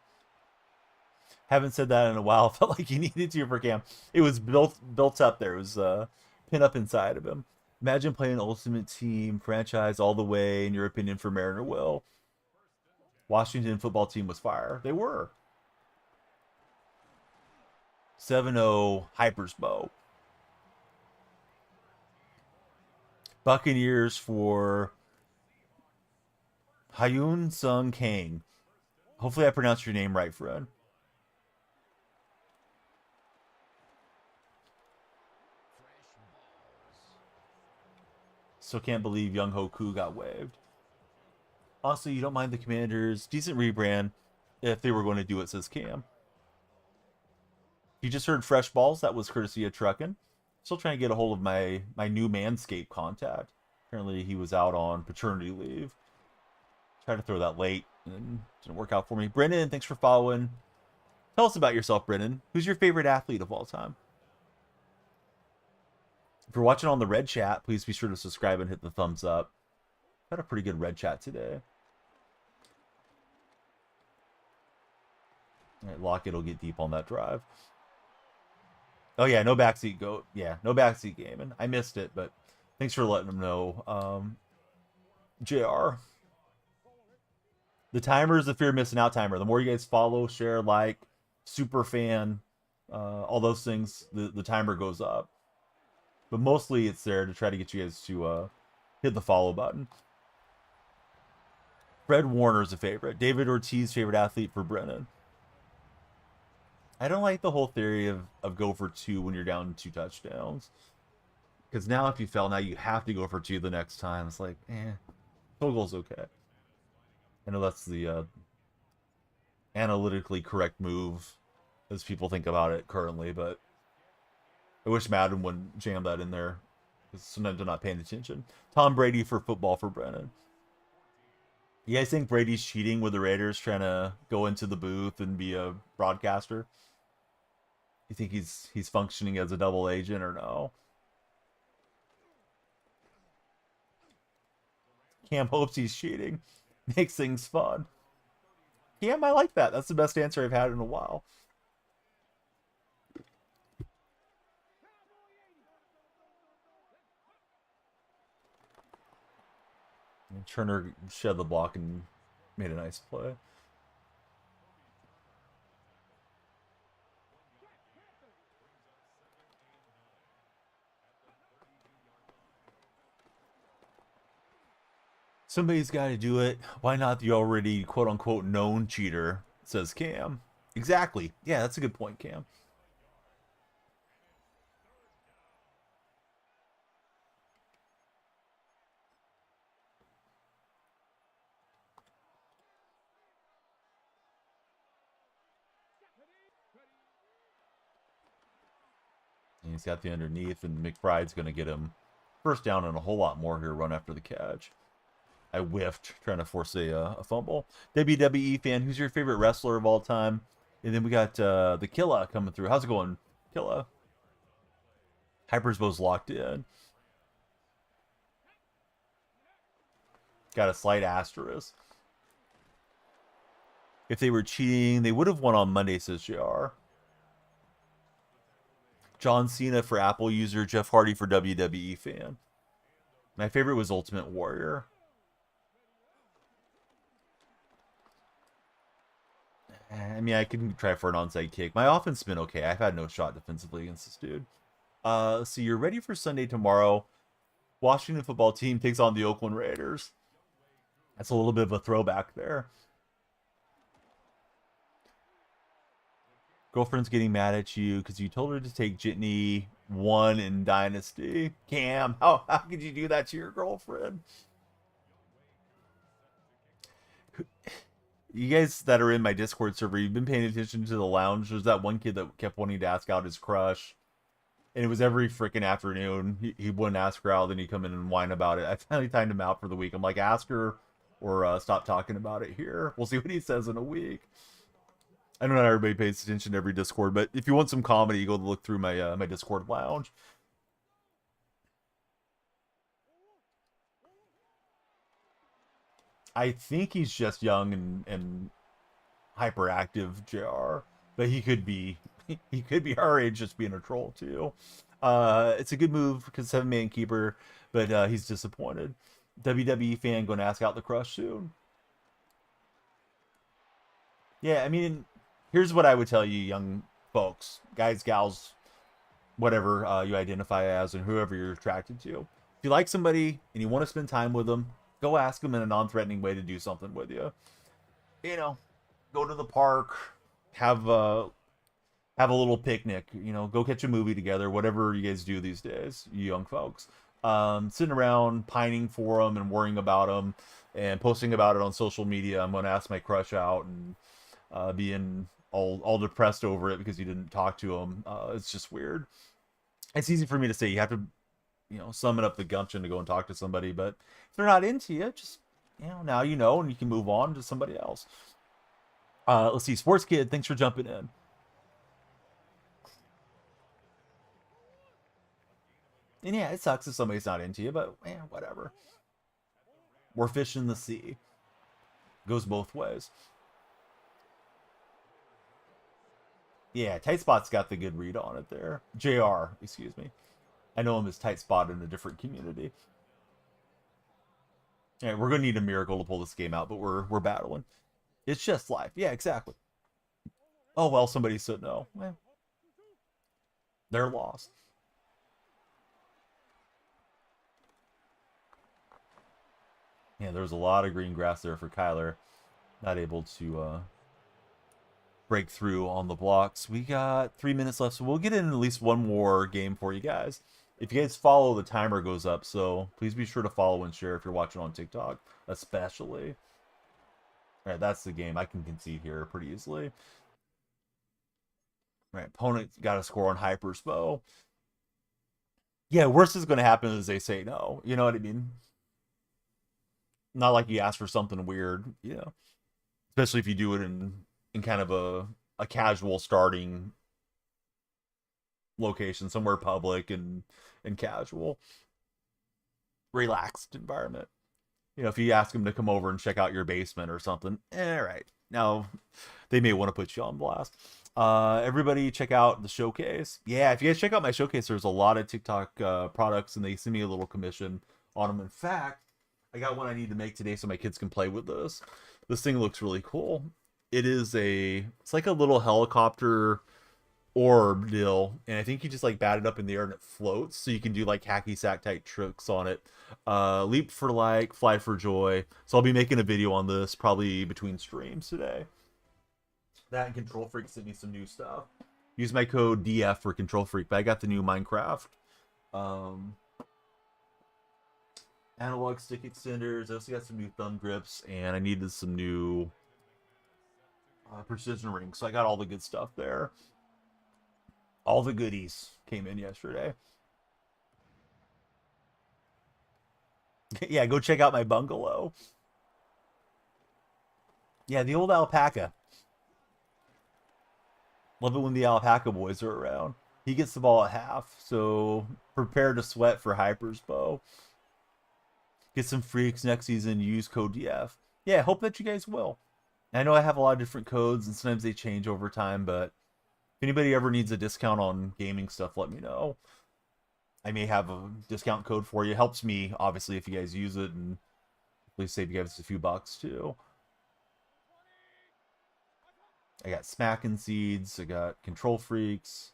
Haven't said that in a while. Felt like he needed to for Cam. It was built up there. It was pinned up inside of him. Imagine playing Ultimate Team franchise all the way, in your opinion, for Mariner Will. Washington football team was fire. They were. 7-0 Hypersbow. Buccaneers for Hyun Sung Kang. Hopefully I pronounced your name right, friend. Still can't believe Young Hoku got waived. Honestly, you don't mind the Commanders. Decent rebrand if they were going to do it, says Cam. You just heard Fresh Balls. That was courtesy of Truckin'. Still trying to get a hold of my new Manscaped contact. Apparently he was out on paternity leave. Tried to throw that late and didn't work out for me. Brennan, thanks for following. Tell us about yourself, Brennan. Who's your favorite athlete of all time? If you're watching on the Red Chat, please be sure to subscribe and hit the thumbs up. Got a pretty good Red Chat today. All right, Lockett will get deep on that drive. Oh, yeah, no backseat goat. Yeah, no backseat gaming. I missed it, but thanks for letting them know. JR. The timer is the fear of missing out timer. The more you guys follow, share, like, super fan, all those things, the timer goes up. But mostly it's there to try to get you guys to hit the follow button. Fred Warner's a favorite. David Ortiz, favorite athlete for Brennan. I don't like the whole theory of go for 2 when you're down 2 touchdowns. Because now if you fell, now you have to go for 2 the next time. It's like, field goal's okay. I know that's the analytically correct move as people think about it currently, but I wish Madden wouldn't jam that in there. Because sometimes they're not paying attention. Tom Brady for football for Brennan. You guys think Brady's cheating with the Raiders, trying to go into the booth and be a broadcaster? You think he's functioning as a double agent or no? Cam hopes he's cheating. Makes things fun. Cam, I like that. That's the best answer I've had in a while. And Turner shed the block and made a nice play. Somebody's got to do it. Why not the already quote-unquote known cheater, says Cam. Exactly. Yeah, that's a good point, Cam. And he's got the underneath, and McBride's going to get him first down and a whole lot more here, run after the catch. I whiffed trying to force a fumble. WWE fan, who's your favorite wrestler of all time? And then we got the Killa coming through. How's it going, Killa? Hypersbow's locked in. Got a slight asterisk. If they were cheating, they would have won on Monday, says JR. John Cena for Apple user, Jeff Hardy for WWE fan. My favorite was Ultimate Warrior. I mean, I can try for an onside kick. My offense has been okay. I've had no shot defensively against this dude. So you're ready for Sunday tomorrow. Washington football team takes on the Oakland Raiders. That's a little bit of a throwback there. Girlfriend's getting mad at you because you told her to take Jitney 1 in Dynasty. Cam, how could you do that to your girlfriend? You guys that are in my Discord server, you've been paying attention to the lounge. There's that one kid that kept wanting to ask out his crush. And it was every freaking afternoon. He wouldn't ask her out, then he'd come in and whine about it. I finally timed him out for the week. I'm like, ask her or stop talking about it here. We'll see what he says in a week. I know not everybody pays attention to every Discord, but if you want some comedy, you go look through my my Discord lounge. I think he's just young and hyperactive, JR, but he could be our age, just being a troll too. It's a good move because 7-man keeper, but he's disappointed. WWE fan going to ask out the crush soon. Yeah, I mean, here's what I would tell you, young folks, guys, gals, whatever you identify as, and whoever you're attracted to. If you like somebody and you want to spend time with them, go ask them in a non-threatening way to do something with you. You know, go to the park, have a little picnic. You know, go catch a movie together. Whatever you guys do these days, you young folks. Sitting around pining for them and worrying about them and posting about it on social media. I'm going to ask my crush out and being all depressed over it because you didn't talk to him. It's just weird. It's easy for me to say. You have to, summon up the gumption to go and talk to somebody. But if they're not into you, just, now you know, and you can move on to somebody else. Let's see. Sports Kid, thanks for jumping in. And yeah, it sucks if somebody's not into you, but whatever. We're fish in the sea. Goes both ways. Yeah, Tight Spot's got the good read on it there. JR, excuse me. I know him as Tight Spot in a different community. Yeah, we're gonna need a miracle to pull this game out, but we're battling. It's just life. Yeah, exactly. Oh well, somebody said no. Well, they're lost. Yeah, there's a lot of green grass there for Kyler. Not able to break through on the blocks. We got 3 minutes left, so we'll get in at least one more game for you guys. If you guys follow, the timer goes up, so please be sure to follow and share if you're watching on TikTok, especially. All right, that's the game. I can concede here pretty easily. All right, opponent got a score on Hyperspo. Yeah, worst is going to happen is they say no. You know what I mean? Not like you ask for something weird, especially if you do it in kind of a casual starting location, somewhere public and casual, relaxed environment. If you ask them to come over and check out your basement or something, right. Now, they may want to put you on blast. Everybody check out the showcase. Yeah, if you guys check out my showcase, there's a lot of TikTok products, and they send me a little commission on them. In fact, I got one I need to make today so my kids can play with this. This thing looks really cool. It's like a little helicopter orb deal, and I think you just like bat it up in the air and it floats, so you can do like hacky sack type tricks on it. Leap for like, fly for joy. So I'll be making a video on this probably between streams today. That and Control Freak sent me some new stuff. Use my code DF for Control Freak, but I got the new Minecraft analog stick extenders. I also got some new thumb grips, and I needed some new precision rings, so I got all the good stuff there. All the goodies came in yesterday. Yeah, go check out my bungalow. Yeah, the old alpaca. Love it when the alpaca boys are around. He gets the ball at half, so prepare to sweat for Hyperspo. Get some freaks next season. Use code DF. Yeah, hope that you guys will. I know I have a lot of different codes, and sometimes they change over time, but if anybody ever needs a discount on gaming stuff, let me know. I may have a discount code for you. It helps me, obviously, if you guys use it, and please save you guys a few bucks, too. I got Smackin' Seeds. I got Control Freaks.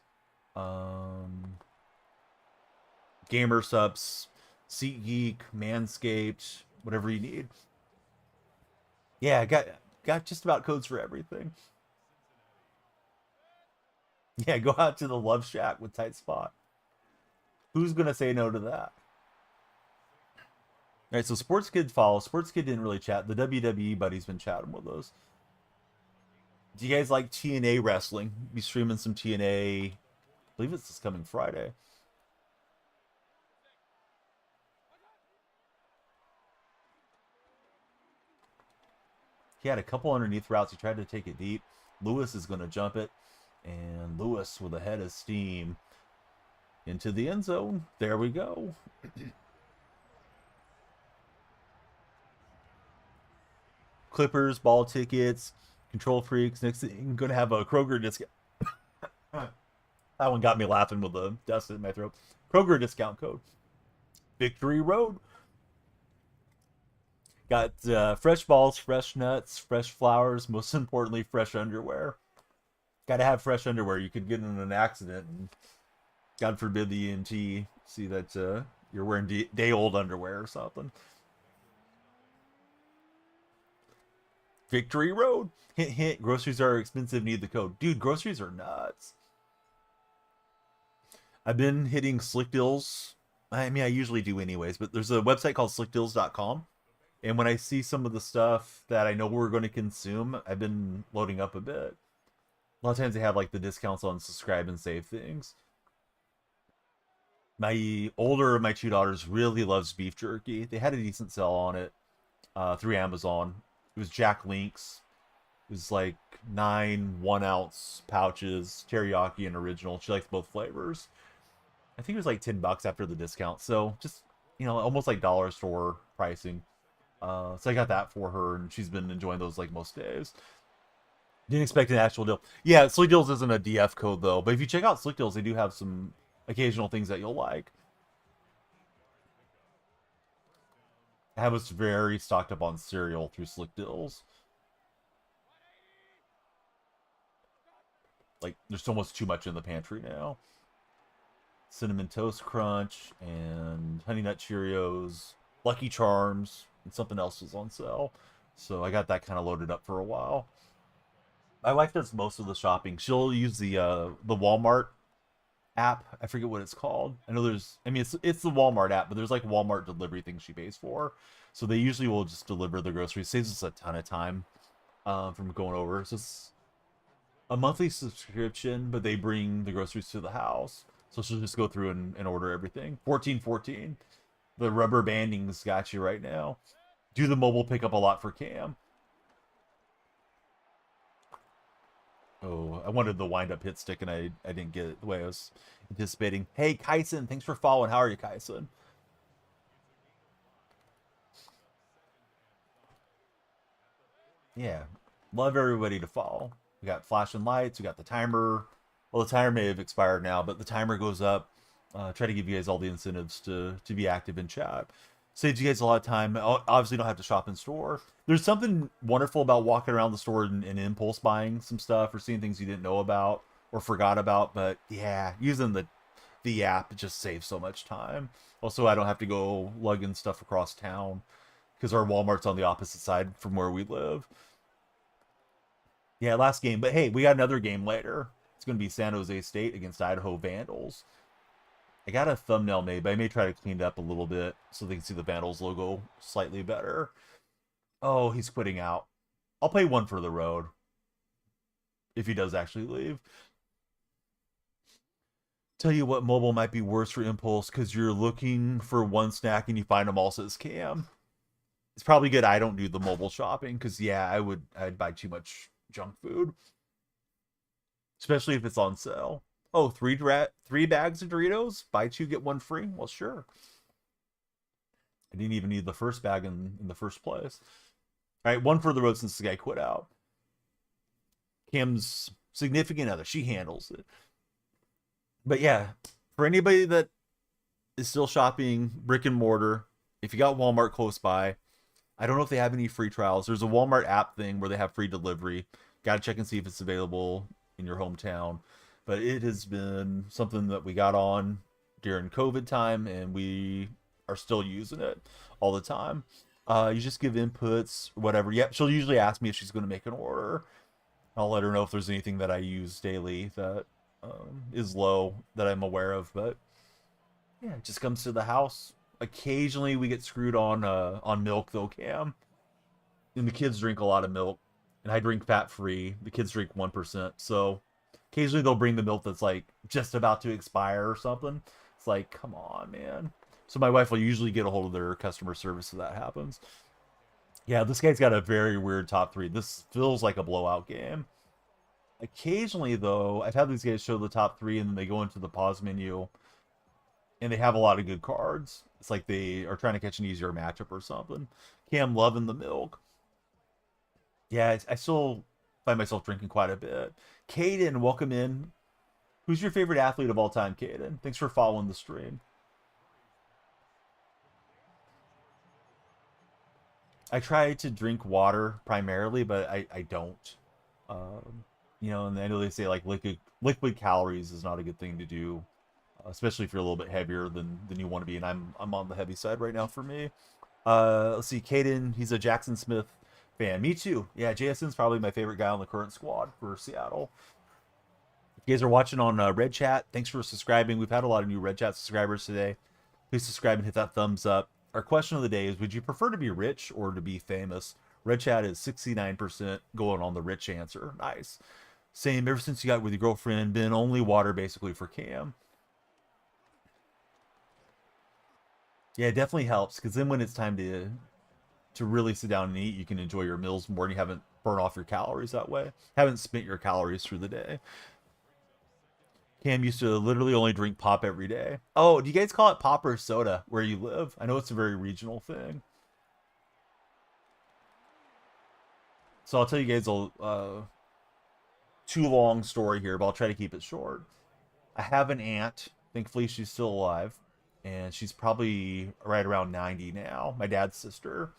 Gamer Subs. Seat Geek. Manscaped. Whatever you need. Yeah, I got just about codes for everything. Yeah, go out to the Love Shack with Tight Spot. Who's going to say no to that? All right, so Sports Kid follows. Sports Kid didn't really chat. The WWE buddy's been chatting with us. Do you guys like TNA wrestling? Be streaming some TNA. I believe it's this coming Friday. He had a couple underneath routes. He tried to take it deep. Lewis is going to jump it. And Lewis with a head of steam into the end zone. There we go. Clippers, ball tickets, control freaks. Next thing, going to have a Kroger discount. That one got me laughing with the dust in my throat. Kroger discount code. Victory Road. Got fresh balls, fresh nuts, fresh flowers, most importantly, fresh underwear. Got to have fresh underwear. You could get in an accident and God forbid the EMT see that you're wearing day-old underwear or something. Victory Road. Hint, hint. Groceries are expensive. Need the code. Dude, groceries are nuts. I've been hitting Slick Deals. I mean, I usually do anyways, but there's a website called slickdeals.com. And when I see some of the stuff that I know we're going to consume, I've been loading up a bit. A lot of times they have like the discounts on subscribe and save things. My older of my two daughters really loves beef jerky. They had a decent sale on it through Amazon. It was Jack Link's. It was like 9 1-ounce pouches, teriyaki and original. She likes both flavors. I think it was like $10 after the discount. So just, you know, almost like dollar store pricing. So I got that for her, and she's been enjoying those like most days. Didn't expect an actual deal. Yeah, Slick Deals isn't a DF code though, but if you check out Slick Deals, they do have some occasional things that you'll like. I was very stocked up on cereal through Slick Deals. Like, there's almost too much in the pantry now. Cinnamon Toast Crunch and Honey Nut Cheerios, Lucky Charms, and something else was on sale. So I got that kind of loaded up for a while. My wife does most of the shopping. She'll use the Walmart app. I forget what it's called. I know there's, I mean, it's the Walmart app, but there's like Walmart delivery things she pays for. So they usually will just deliver the groceries. Saves us a ton of time from going over. So it's a monthly subscription, but they bring the groceries to the house. So she'll just go through and order everything. 1414. The rubber banding's got you right now. Do the mobile pickup a lot for Cam. Oh, I wanted the wind-up hit stick, and I didn't get it the way I was anticipating. Hey, Kyson, thanks for following. How are you, Kyson? Yeah, love everybody to follow. We got flashing lights. We got the timer. Well, the timer may have expired now, but the timer goes up. Try to give you guys all the incentives to be active in chat. Saves you guys a lot of time. Obviously, don't have to shop in store. There's something wonderful about walking around the store and impulse buying some stuff or seeing things you didn't know about or forgot about. But yeah, using the app just saves so much time. Also, I don't have to go lugging stuff across town because our Walmart's on the opposite side from where we live. Yeah, last game. But hey, we got another game later. It's going to be San Jose State against Idaho Vandals. I got a thumbnail made, but I may try to clean it up a little bit so they can see the Vandals logo slightly better. Oh, he's quitting out. I'll play one for the road if he does actually leave. Tell you what, mobile might be worse for impulse because you're looking for one snack and you find them all, says Cam. It's probably good I don't do the mobile shopping because, yeah, I'd buy too much junk food. Especially if it's on sale. Oh, three bags of Doritos? Buy 2, get 1 free? Well, sure. I didn't even need the first bag in the first place. All right, one for the road since the guy quit out. Kim's significant other. She handles it. But yeah, for anybody that is still shopping brick and mortar, if you got Walmart close by, I don't know if they have any free trials. There's a Walmart app thing where they have free delivery. Got to check and see if it's available in your hometown. But it has been something that we got on during COVID time, and we are still using it all the time. You just give inputs, whatever. Yep, she'll usually ask me if she's going to make an order. I'll let her know if there's anything that I use daily that is low that I'm aware of. But yeah, it just comes to the house. Occasionally we get screwed on milk though, Cam. And the kids drink a lot of milk, and I drink fat-free. The kids drink 1%, so occasionally they'll bring the milk that's like just about to expire or something. It's like, come on, man. So my wife will usually get a hold of their customer service if that happens. Yeah, this guy's got a very weird top three. This feels like a blowout game. Occasionally, though, I've had these guys show the top three and then they go into the pause menu and they have a lot of good cards. It's like they are trying to catch an easier matchup or something. Cam loving the milk. Yeah, I still find myself drinking quite a bit. Caden, welcome in. Who's your favorite athlete of all time, Caden? Thanks for following the stream. I try to drink water primarily, but I don't. You know, and I know they say like liquid calories is not a good thing to do, especially if you're a little bit heavier than you want to be. And I'm on the heavy side right now for me. Let's see, Caden, he's a Jackson Smith fan. Me too. Yeah, JSN's probably my favorite guy on the current squad for Seattle. If you guys are watching on Red Chat, thanks for subscribing. We've had a lot of new Red Chat subscribers today. Please subscribe and hit that thumbs up. Our question of the day is, would you prefer to be rich or to be famous? Red Chat is 69% going on the rich answer. Nice. Same ever since you got with your girlfriend, been only water basically for Cam. Yeah, it definitely helps because then when it's time to really sit down and eat, you can enjoy your meals more and you haven't burned off your calories that way. Haven't spent your calories through the day. Cam used to literally only drink pop every day. Oh, do you guys call it pop or soda where you live? I know it's a very regional thing. So I'll tell you guys a too long story here, but I'll try to keep it short. I have an aunt. Thankfully, she's still alive, and she's probably right around 90 now. My dad's sister,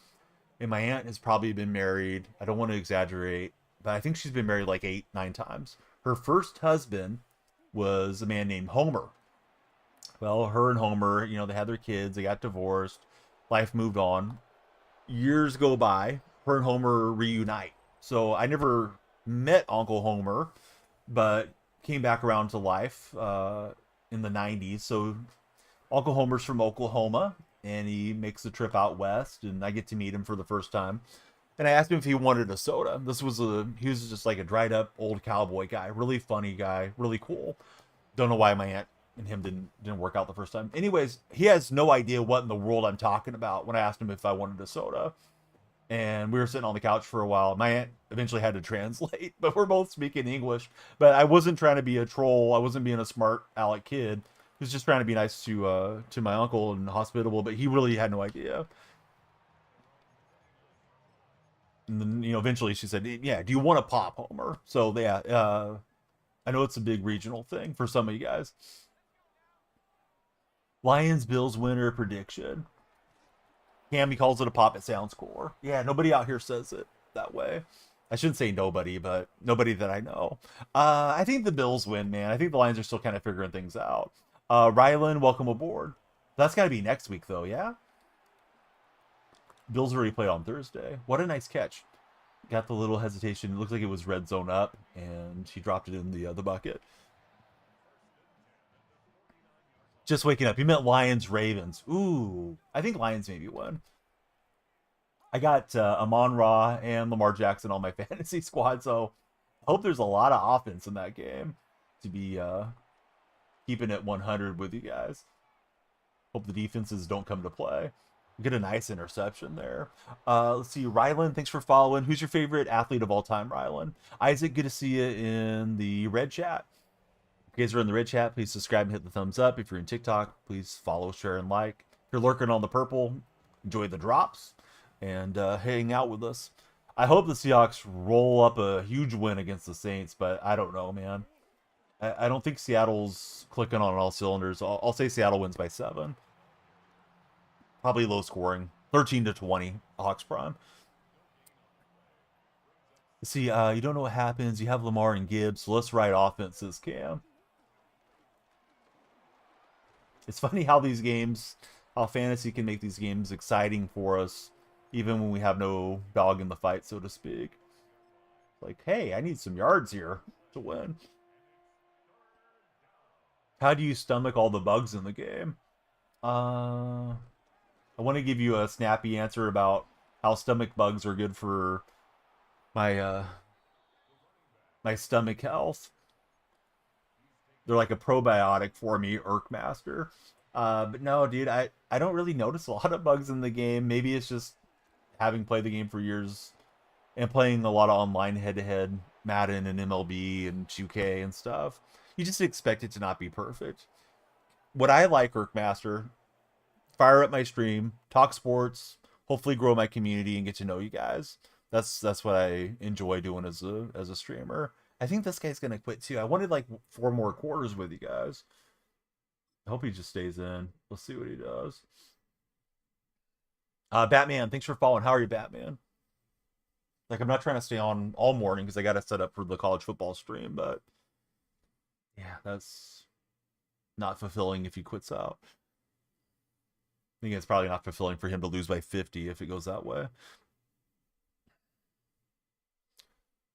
and my aunt has probably been married. I don't want to exaggerate, but I think she's been married like 8, 9 times. Her first husband was a man named Homer. Well, her and Homer, you know, they had their kids, they got divorced, life moved on. Years go by, her and Homer reunite. So I never met Uncle Homer, but came back around to life in the 90s. So Uncle Homer's from Oklahoma, and he makes the trip out west, and I get to meet him for the first time. And I asked him if he wanted a soda. He was just like a dried up old cowboy guy, really funny guy, really cool. Don't know why my aunt and him didn't work out the first time. Anyways, he has no idea what in the world I'm talking about when I asked him if I wanted a soda. And we were sitting on the couch for a while. My aunt eventually had to translate, but we're both speaking English. But I wasn't trying to be a troll. I wasn't being a smart aleck kid. I was just trying to be nice to my uncle and hospitable, but he really had no idea. And then, you know, eventually she said, "Yeah, do you want to pop, Homer?" So yeah, I know it's a big regional thing for some of you guys. Lions Bills winner prediction. Cammy calls it a pop. It sounds cooler. Yeah, nobody out here says it that way. I shouldn't say nobody, but nobody that I know. I think the Bills win, man. I think the Lions are still kind of figuring things out. Rylan, welcome aboard. That's got to be next week, though, yeah? Bills already played on Thursday. What a nice catch. Got the little hesitation. It looked like it was red zone up, and he dropped it in the bucket. Just waking up. He meant Lions Ravens. Ooh, I think Lions maybe won. I got Amon Ra and Lamar Jackson on my fantasy squad, so I hope there's a lot of offense in that game to be keeping it 100 with you guys. Hope the defenses don't come to play. Get a nice interception there. Let's see, Rylan, thanks for following. Who's your favorite athlete of all time, Rylan? Isaac, good to see you in the red chat. If you guys are in the red chat, please subscribe and hit the thumbs up. If you're in TikTok, please follow, share, and like. If you're lurking on the purple, enjoy the drops and hang out with us. I hope the Seahawks roll up a huge win against the Saints, but I don't know, man. I don't think Seattle's clicking on all cylinders. I'll say Seattle wins by 7. Probably low scoring. 13-20, Hawks Prime. See, you don't know what happens. You have Lamar and Gibbs, so let's ride offenses, Cam. It's funny how these games, how fantasy can make these games exciting for us, even when we have no dog in the fight, so to speak. Like, hey, I need some yards here to win. How do you stomach all the bugs in the game? I want to give you a snappy answer about how stomach bugs are good for my my stomach health. They're like a probiotic for me, Master. But no, dude, I don't really notice a lot of bugs in the game. Maybe it's just having played the game for years and playing a lot of online head-to-head Madden and MLB and 2K and stuff, you just expect it to not be perfect. What I like, Irkmaster, fire up my stream, talk sports, hopefully grow my community and get to know you guys. That's what I enjoy doing as a streamer. I think this guy's gonna quit too. I wanted like 4 more quarters with you guys. I hope he just stays in. Let's see what he does. Batman, thanks for following. How are you, Batman? Like, I'm not trying to stay on all morning because I got to set up for the college football stream, but yeah, that's not fulfilling if he quits out. I think it's probably not fulfilling for him to lose by 50 if it goes that way.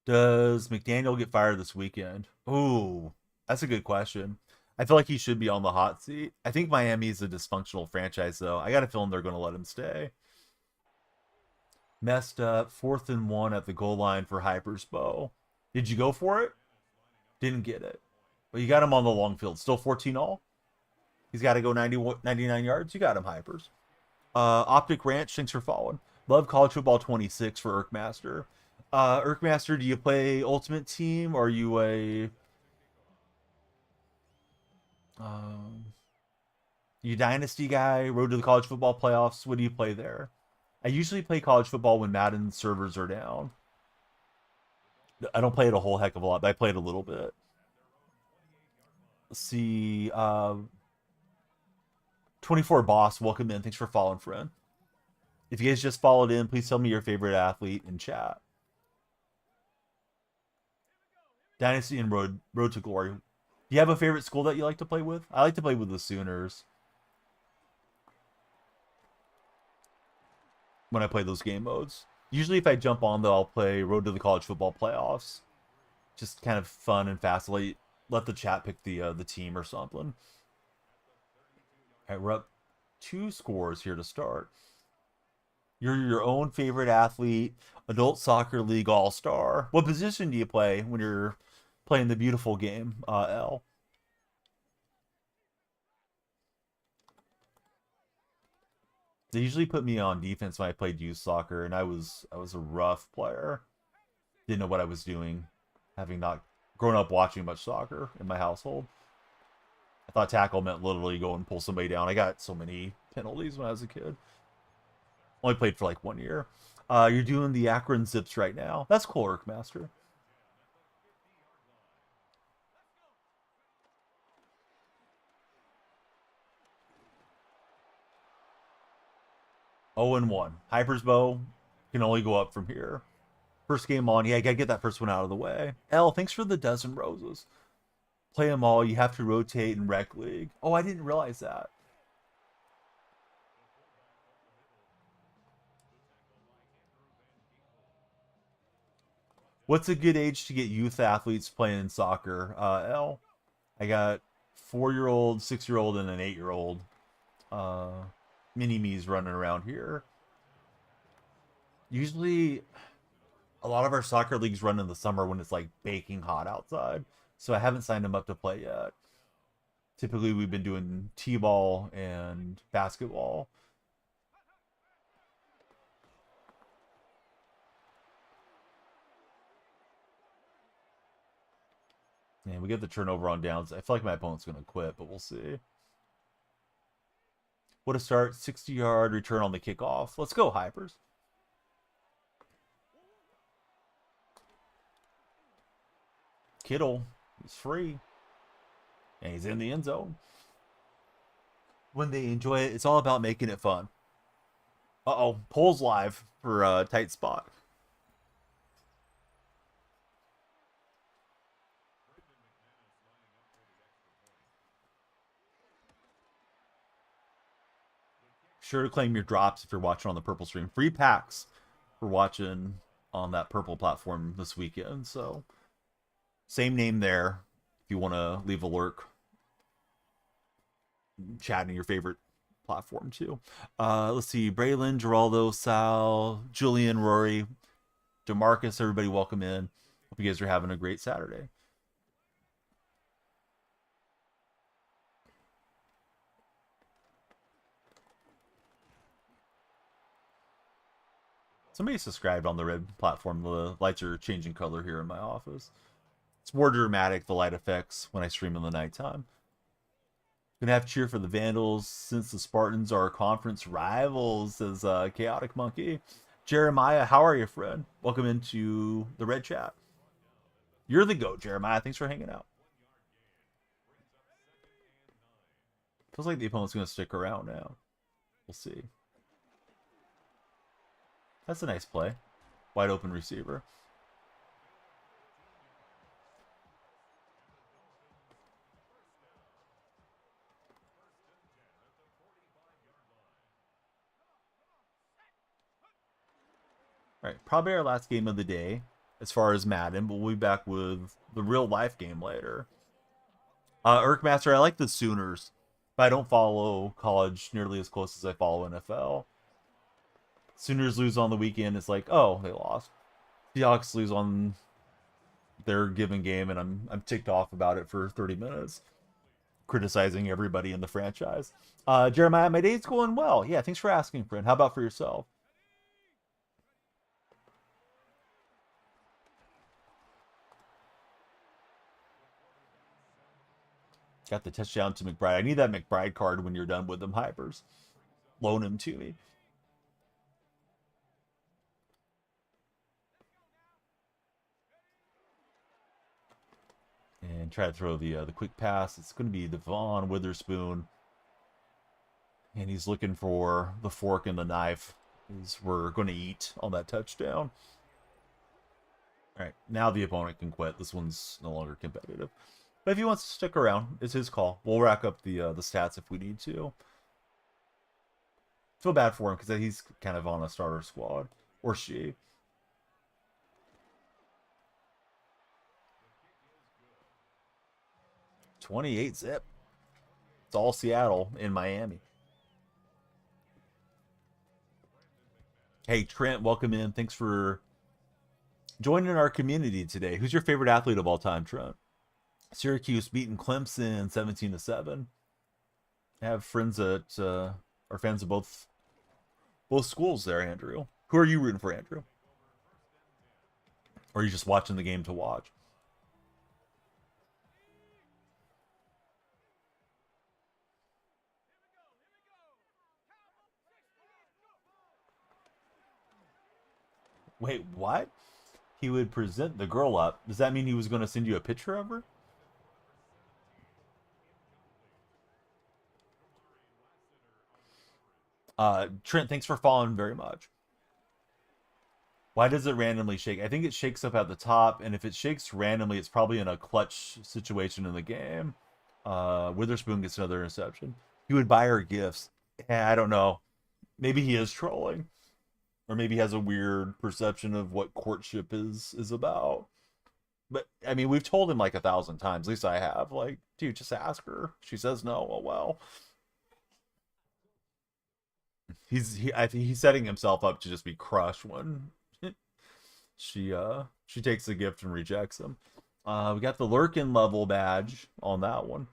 Does McDaniel get fired this weekend? Ooh, that's a good question. I feel like he should be on the hot seat. I think Miami's a dysfunctional franchise, though. I got a feeling they're going to let him stay. Messed up. 4th and 1 at the goal line for Hyper's Bow. Did you go for it? Didn't get it. But you got him on the long field. Still 14 all? He's got to go 99 yards. You got him, Hypers. Optic Ranch, thanks for following. Love College Football 26 for Irkmaster. Irkmaster, do you play Ultimate Team or are you a you Dynasty guy? Road to the College Football Playoffs? What do you play there? I usually play college football when Madden servers are down. I don't play it a whole heck of a lot, but I play it a little bit. Let's see. 24 Boss, welcome in. Thanks for following, friend. If you guys just followed in, please tell me your favorite athlete in chat. Dynasty and Road to Glory. Do you have a favorite school that you like to play with? I like to play with the Sooners when I play those game modes. Usually if I jump on, though, I'll play Road to the College Football Playoffs. Just kind of fun and fast. Let the chat pick the team or something. All right, we're up 2 scores here to start. You're your own favorite athlete, adult soccer league all-star. What position do you play when you're playing the beautiful game, L? They usually put me on defense when I played youth soccer, and I was a rough player. Didn't know what I was doing, having not grown up watching much soccer in my household. I thought tackle meant literally go and pull somebody down. I got so many penalties when I was a kid. Only played for like 1 year. You're doing the Akron Zips right now. That's cool, Irkmaster. Oh and 1. Hyper's Bow can only go up from here. First game on. Yeah, I gotta get that first one out of the way. L, thanks for the dozen roses. Play them all. You have to rotate in Rec League. Oh, I didn't realize that. What's a good age to get youth athletes playing soccer, L? I got 4-year-old, 6-year-old, and an 8-year-old mini-me's running around here. Usually, a lot of our soccer leagues run in the summer when it's like baking hot outside. So I haven't signed them up to play yet. Typically, we've been doing t-ball and basketball. And we get the turnover on downs. I feel like my opponent's going to quit, but we'll see. What a start. 60-yard return on the kickoff. Let's go, Hypers. Kittle is free. And he's in the end zone. When they enjoy it, it's all about making it fun. Uh-oh. Polls live for a tight spot. Sure to claim your drops if you're watching on the Purple stream. Free packs for watching on that Purple platform this weekend. So, same name there if you want to leave a lurk. Chat in your favorite platform too. Let's see. Braylon, Geraldo, Sal, Julian, Rory, DeMarcus, everybody welcome in. Hope you guys are having a great Saturday. Somebody subscribed on the red platform. The lights are changing color here in my office. It's more dramatic, the light effects, when I stream in the nighttime. Gonna have to cheer for the Vandals since the Spartans are conference rivals, says Chaotic Monkey. Jeremiah, how are you, friend? Welcome into the red chat. You're the GOAT, Jeremiah. Thanks for hanging out. Feels like the opponent's going to stick around now. We'll see. That's a nice play. Wide open receiver. All right, probably our last game of the day as far as Madden, but we'll be back with the real life game later. Urkmaster, I like the Sooners, but I don't follow college nearly as close as I follow NFL. Sooners lose on the weekend, it's like, oh, they lost. Seahawks lose on their given game, and I'm ticked off about it for 30 minutes, criticizing everybody in the franchise. Jeremiah, my day's going well. Yeah, thanks for asking, friend. How about for yourself? Got the touchdown to McBride. I need that McBride card when you're done with them hypers. Loan him to me. And try to throw the quick pass. It's going to be Devon Witherspoon. And he's looking for the fork and the knife. As we're going to eat on that touchdown. All right, now the opponent can quit. This one's no longer competitive. But if he wants to stick around, it's his call. We'll rack up the stats if we need to. Feel bad for him because he's kind of on a starter squad. Or she. .28 zip. It's all Seattle in Miami. Hey, Trent, welcome in. Thanks for joining our community today. Who's your favorite athlete of all time, Trent? Syracuse beating Clemson 17-7. I have friends that are fans of both schools there, Andrew. Who are you rooting for, Andrew? Or are you just watching the game to watch? Wait, what? He would present the girl up. Does that mean he was going to send you a picture of her? Trent, thanks for following very much. Why does it randomly shake? I think it shakes up at the top, and if it shakes randomly, it's probably in a clutch situation in the game. Witherspoon gets another interception. He would buy her gifts. Yeah, I don't know. Maybe he is trolling. Or maybe he has a weird perception of what courtship is about. But, I mean, we've told him like 1,000 times. At least I have. Like, dude, just ask her. She says no. Oh, well. I think he's setting himself up to just be crushed when she takes the gift and rejects him. We got the lurking level badge on that one.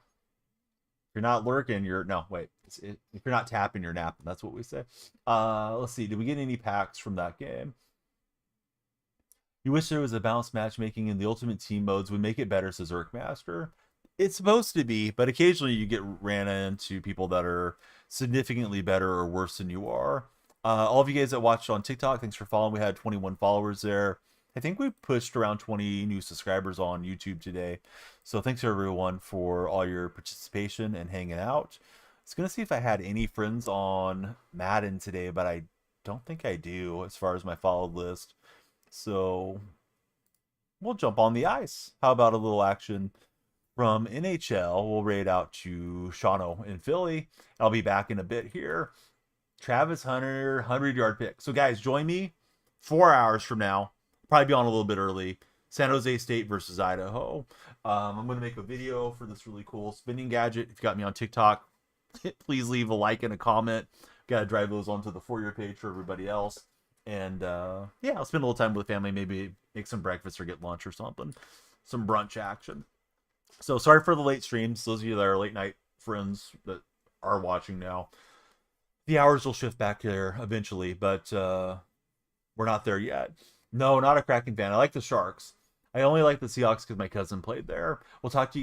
If you're not lurking, no, wait. If you're not tapping, you're napping. That's what we say. Let's see. Did we get any packs from that game? You wish there was a balanced matchmaking in the Ultimate Team modes would make it better, says Urkmaster. It's supposed to be, but occasionally you get ran into people that are significantly better or worse than you are. All of you guys that watched on TikTok, thanks for following. We had 21 followers there. I think we pushed around 20 new subscribers on YouTube today. So thanks everyone for all your participation and hanging out. I was going to see if I had any friends on Madden today, but I don't think I do as far as my followed list. So we'll jump on the ice. How about a little action from NHL? We'll raid out to Shawano in Philly. I'll be back in a bit here. Travis Hunter, 100-yard pick. So guys, join me 4 hours from now. Probably be on a little bit early. San Jose State versus Idaho. I'm going to make a video for this really cool spinning gadget. If you got me on TikTok, please leave a like and a comment. Got to drive those onto the For Your page for everybody else. And yeah, I'll spend a little time with the family. Maybe make some breakfast or get lunch or something. Some brunch action. So sorry for the late streams. Those of you that are late night friends that are watching now. The hours will shift back there eventually. But We're not there yet. No, not a Kraken fan. I like the Sharks. I only like the Seahawks because my cousin played there. We'll talk to you